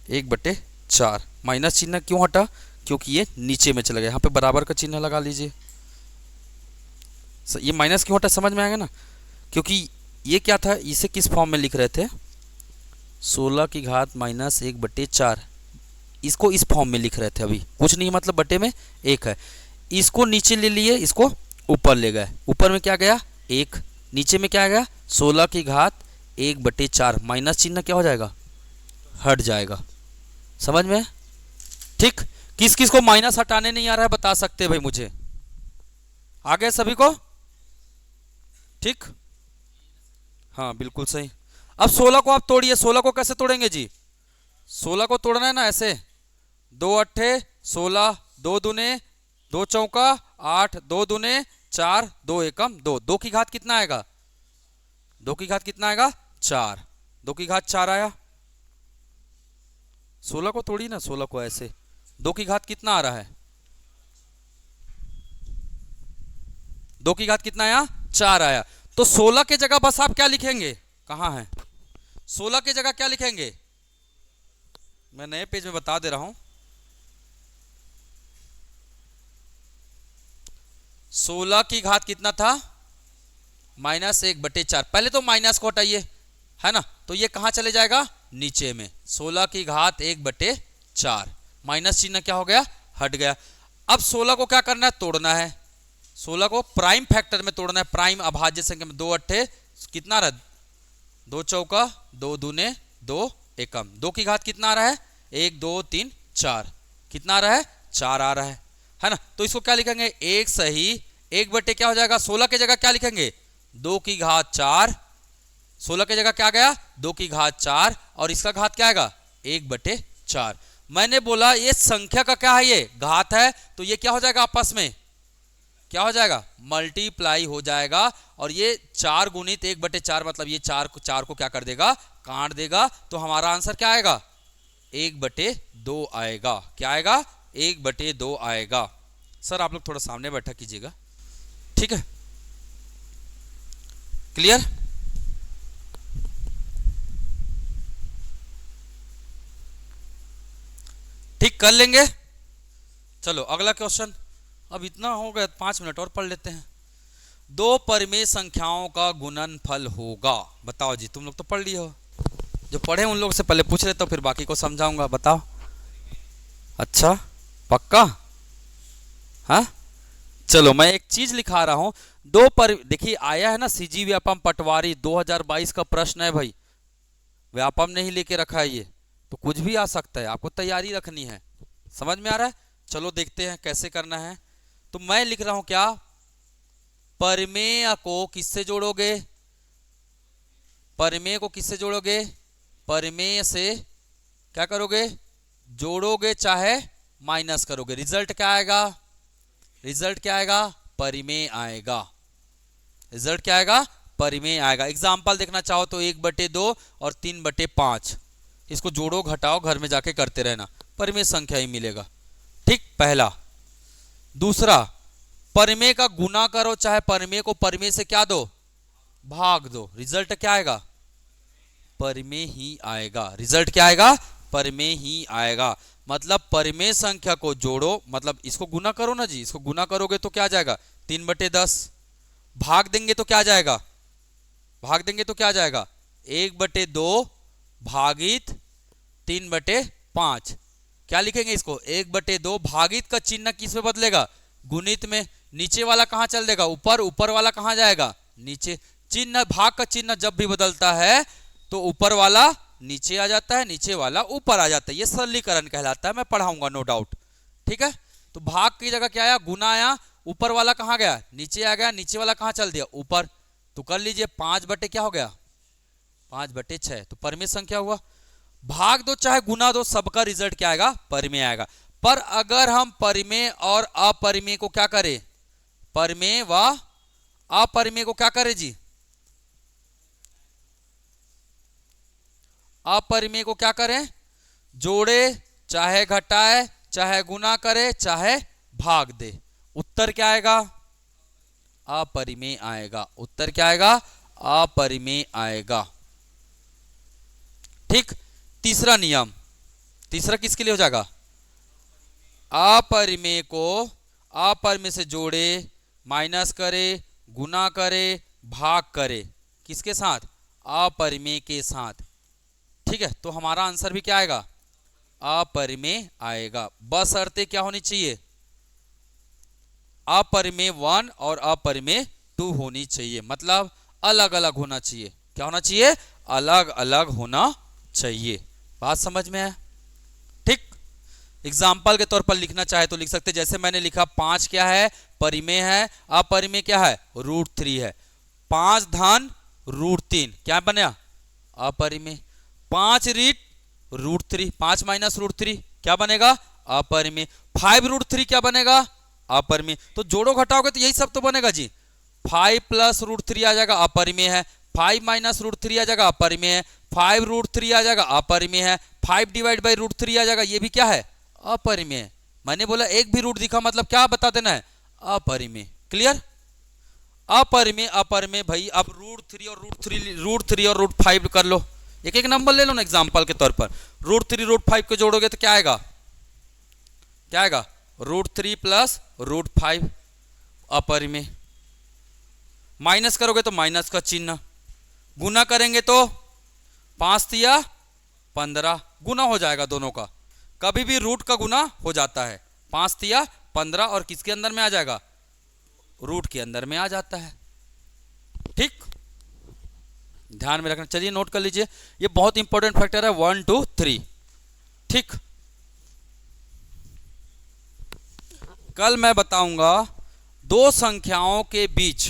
1/4 माइनस चिन्ह क्यों हटा, क्योंकि ये नीचे में चला गया। यहाँ पे बराबर का चिन्ह लगा लीजिए। ये माइनस क्यों हटा समझ में आएगा ना, क्योंकि ये क्या था, इसे किस फॉर्म में लिख रहे थे, 16 की घात -1/4, इसको इस फॉर्म में लिख रहे थे, अभी कुछ नहीं मतलब बटे में 1 है। इसको नीचे ले लिए, इसको ऊपर ले गए, ऊपर में क्या गया 1, नीचे में क्या आ गया 16 की घात 1/4, माइनस चिन्ह क्या हो जाएगा, हट जाएगा। समझ में? ठीक, किस किस को माइनस हटाने नहीं आ रहा है बता सकते भाई मुझे, आ गए सभी को? ठीक, हाँ बिल्कुल सही। अब 16 को आप तोड़िए, 16 को कैसे तोड़ेंगे जी, 16 को तोड़ना है ना ऐसे, 2 अट्ठे 16, 2 दूने 2 चौका 8, 2 दूने 4, 2 एकम 2, 2 की घात कितना आएगा, 2 की घात कितना आएगा 4, 2 की घात 4 आया। 16 को तोड़ी ना, 16 को ऐसे, 2 की घात कितना आ रहा है, 2 की घात कितना आया 4 आया। तो 16 के जगह बस आप क्या लिखेंगे, कहां है 16 के जगह क्या लिखेंगे, मैं नए पेज में बता दे रहा हूं। 16 की घात कितना था -1/4, पहले तो माइनस को हटाइए है ना, तो ये कहां चले जाएगा नीचे में, 16 की घात 1/4, माइनस चिन्ह क्या हो गया हट गया। अब 16 को क्या करना है, तोड़ना है, 16 को प्राइम फैक्टर में तोड़ना है, प्राइम अभाज्य संख्या में। 2 अट्ठे कितना रहा, 2 चौका 2 दूने 2 एकम, 2 की घात कितना आ रहा है 1 2 3 4, कितना आ रहा है 4 आ रहा है ना। तो इसको क्या लिखेंगे, 1 सही एक बटे क्या हो जाएगा, 16 की जगह क्या लिखेंगे, 2 की घात 4, 16 की जगह क्या गया 2 की घात 4, और इसका घात क्या आएगा 1/4। मैंने बोला ये संख्या का क्या है, ये घात है, तो ये क्या हो जाएगा आपस में क्या हो जाएगा, मल्टीप्लाई हो जाएगा, और ये 4 गुणित 1/4 मतलब ये 4 को क्या कर देगा, काट देगा, तो हमारा आंसर क्या आएगा 1/2 आएगा। क्या आएगा 1/2 आएगा। सर आप लोग थोड़ा सामने बैठा कीजिएगा, ठीक है, क्लियर। ठीक कर लेंगे। चलो अगला क्वेश्चन, अब इतना हो गया 5 मिनट और पढ़ लेते हैं। 2 परिमेय संख्याओं का गुणनफल होगा, बताओ जी, तुम लोग तो पढ़ लिए हो, जो पढ़े उन लोग से पहले पूछ लेता हूं, फिर बाकी को समझाऊंगा, बताओ। अच्छा पक्का, हाँ चलो मैं एक चीज लिखा रहा हूं, देखिए आया है ना सीजी व्यापम पटवारी 2022 का प्रश्न है भाई, व्यापम नहीं लेके रखा है ये, तो कुछ भी आ सकता है, आपको तैयारी रखनी है, समझ में आ रहा है। चलो देखते हैं कैसे करना है। तो मैं लिख रहा हूं क्या, परिमेय को किससे जोड़ोगे, परिमेय को किससे जोड़ोगे, परिमेय से क्या करोगे, जोड़ोगे चाहे माइनस करोगे, रिजल्ट क्या आएगा, रिजल्ट क्या आएगा, परिमेय आएगा, रिजल्ट क्या आएगा, परिमेय आएगा। एग्जाम्पल देखना चाहो तो 1/2 और 3/5, इसको जोड़ो घटाओ घर में जाके करते रहना, परिमेय संख्या ही मिलेगा। ठीक, पहला। दूसरा, परिमेय का गुना करो चाहे परिमेय को परिमेय से क्या दो, भाग दो, रिजल्ट क्या आएगा, परिमेय ही आएगा। रिजल्ट क्या आएगा, परिमेय ही आएगा। मतलब परिमेय संख्या को जोड़ो, मतलब इसको गुना करो ना जी, इसको गुना करोगे तो क्या आ जाएगा 3/10, भाग देंगे तो क्या आ जाएगा, भाग देंगे तो क्या आ जाएगा 1/2 भागित 3/5। क्या लिखेंगे इसको, 1/2 भागित का चिन्ह किस में बदलेगा, गुणित में, नीचे वाला कहां चल देगा, ऊपर, ऊपर वाला कहां जाएगा, नीचे। चिन्ह, भाग का चिन्ह जब भी बदलता है तो ऊपर वाला नीचे आ जाता है, नीचे वाला ऊपर आ जाता है, ये सरलीकरण कहलाता है, मैं पढ़ाऊंगा नो डाउट, ठीक है। तो भाग की जगह क्या आया, गुना आया, ऊपर वाला कहां गया, नीचे आ गया, नीचे वाला कहां चल दिया, ऊपर। तो कर लीजिए 5 क्या हो गया, 5/6, तो परिमेय संख्या हुआ। भाग दो चाहे गुना दो, सबका रिजल्ट क्या आएगा, परिमेय आएगा। पर अगर हम परिमेय और अपरिमेय को क्या करें, परिमेय व अपरिमेय को क्या करें जी, अपरिमेय को क्या करें, जोड़े चाहे घटाए चाहे गुना करे चाहे भाग दे, उत्तर क्या आएगा, अपरिमेय आएगा। उत्तर क्या आएगा, अपरिमेय आएगा। ठीक। तीसरा नियम, तीसरा किसके लिए हो जाएगा, अपरिमेय को अपरिमेय से जोड़े, माइनस करे, गुना करे, भाग करे, किसके साथ, अपरिमेय के साथ। ठीक है, तो हमारा आंसर भी क्या आएगा, अपरिमेय आएगा। बशर्ते क्या होनी चाहिए, अपरिमेय 1 और अपरिमेय 2 होनी चाहिए, मतलब अलग अलग होना चाहिए। क्या होना चाहिए, अलग अलग होना चाहिए। बात समझ में है। ठीक। एग्जाम्पल के तौर पर लिखना चाहे तो लिख सकते, जैसे मैंने लिखा 5 क्या है, परिमेय है, अपरिमेय क्या है, √3 है। 5 धन √3 क्या बना, अपरिमेय। 5 रीट √3, 5 माइनस √3 क्या बनेगा, अपरिमेय। 5 √3 क्या बनेगा, अपरिमेय। तो जोड़ो घटाओगे तो यही सब तो बनेगा जी। 5 प्लस √3 आ जाएगा, अपरिमेय है। 5 माइनस √3 आ जाएगा, अपरिमेय है। 5 √3 आ जाएगा, अपरिमेय है। 5 डिवाइड बाई √3 आ जाएगा, ये भी क्या है, अपरिमेय। मैंने बोला एक भी रूट दिखा मतलब क्या बता देना है, अपरिमेय। क्लियर। अपरिमेय अपरिमेय भाई, अब √3 और √3 और √5 कर लो, एक एक नंबर ले लो ना एग्जांपल के तौर पर। √3 √5 को जोड़ोगे तो क्या आएगा, क्या आएगा, √3 प्लस √5 अपरिमेय। माइनस करोगे तो माइनस का चिन्ह, गुना करेंगे तो 5 तिया 15 गुना हो जाएगा दोनों का। कभी भी रूट का गुना हो जाता है, 5 तिया 15 और किसके अंदर में आ जाएगा, रूट के अंदर में आ जाता है। ठीक, ध्यान में रखना। चलिए नोट कर लीजिए, ये बहुत इंपॉर्टेंट फैक्टर है 1 2 3। ठीक, कल मैं बताऊंगा दो संख्याओं के बीच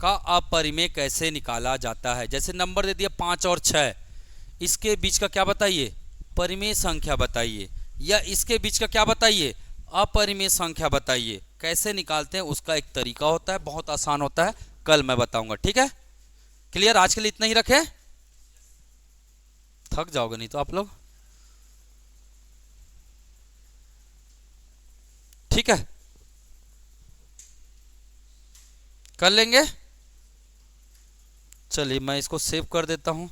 का अपरिमेय कैसे निकाला जाता है। जैसे नंबर दे दिया 5 और 6, इसके बीच का क्या बताइए, परिमेय संख्या बताइए, या इसके बीच का क्या बताइए, अपरिमेय संख्या बताइए। कैसे निकालते हैं उसका एक तरीका होता है, बहुत आसान होता है, कल मैं बताऊंगा। ठीक है, क्लियर? आज के लिए इतना ही रखें, थक जाओगे नहीं तो आप लोग। ठीक है, कर लेंगे। चलिए मैं इसको सेव कर देता हूं।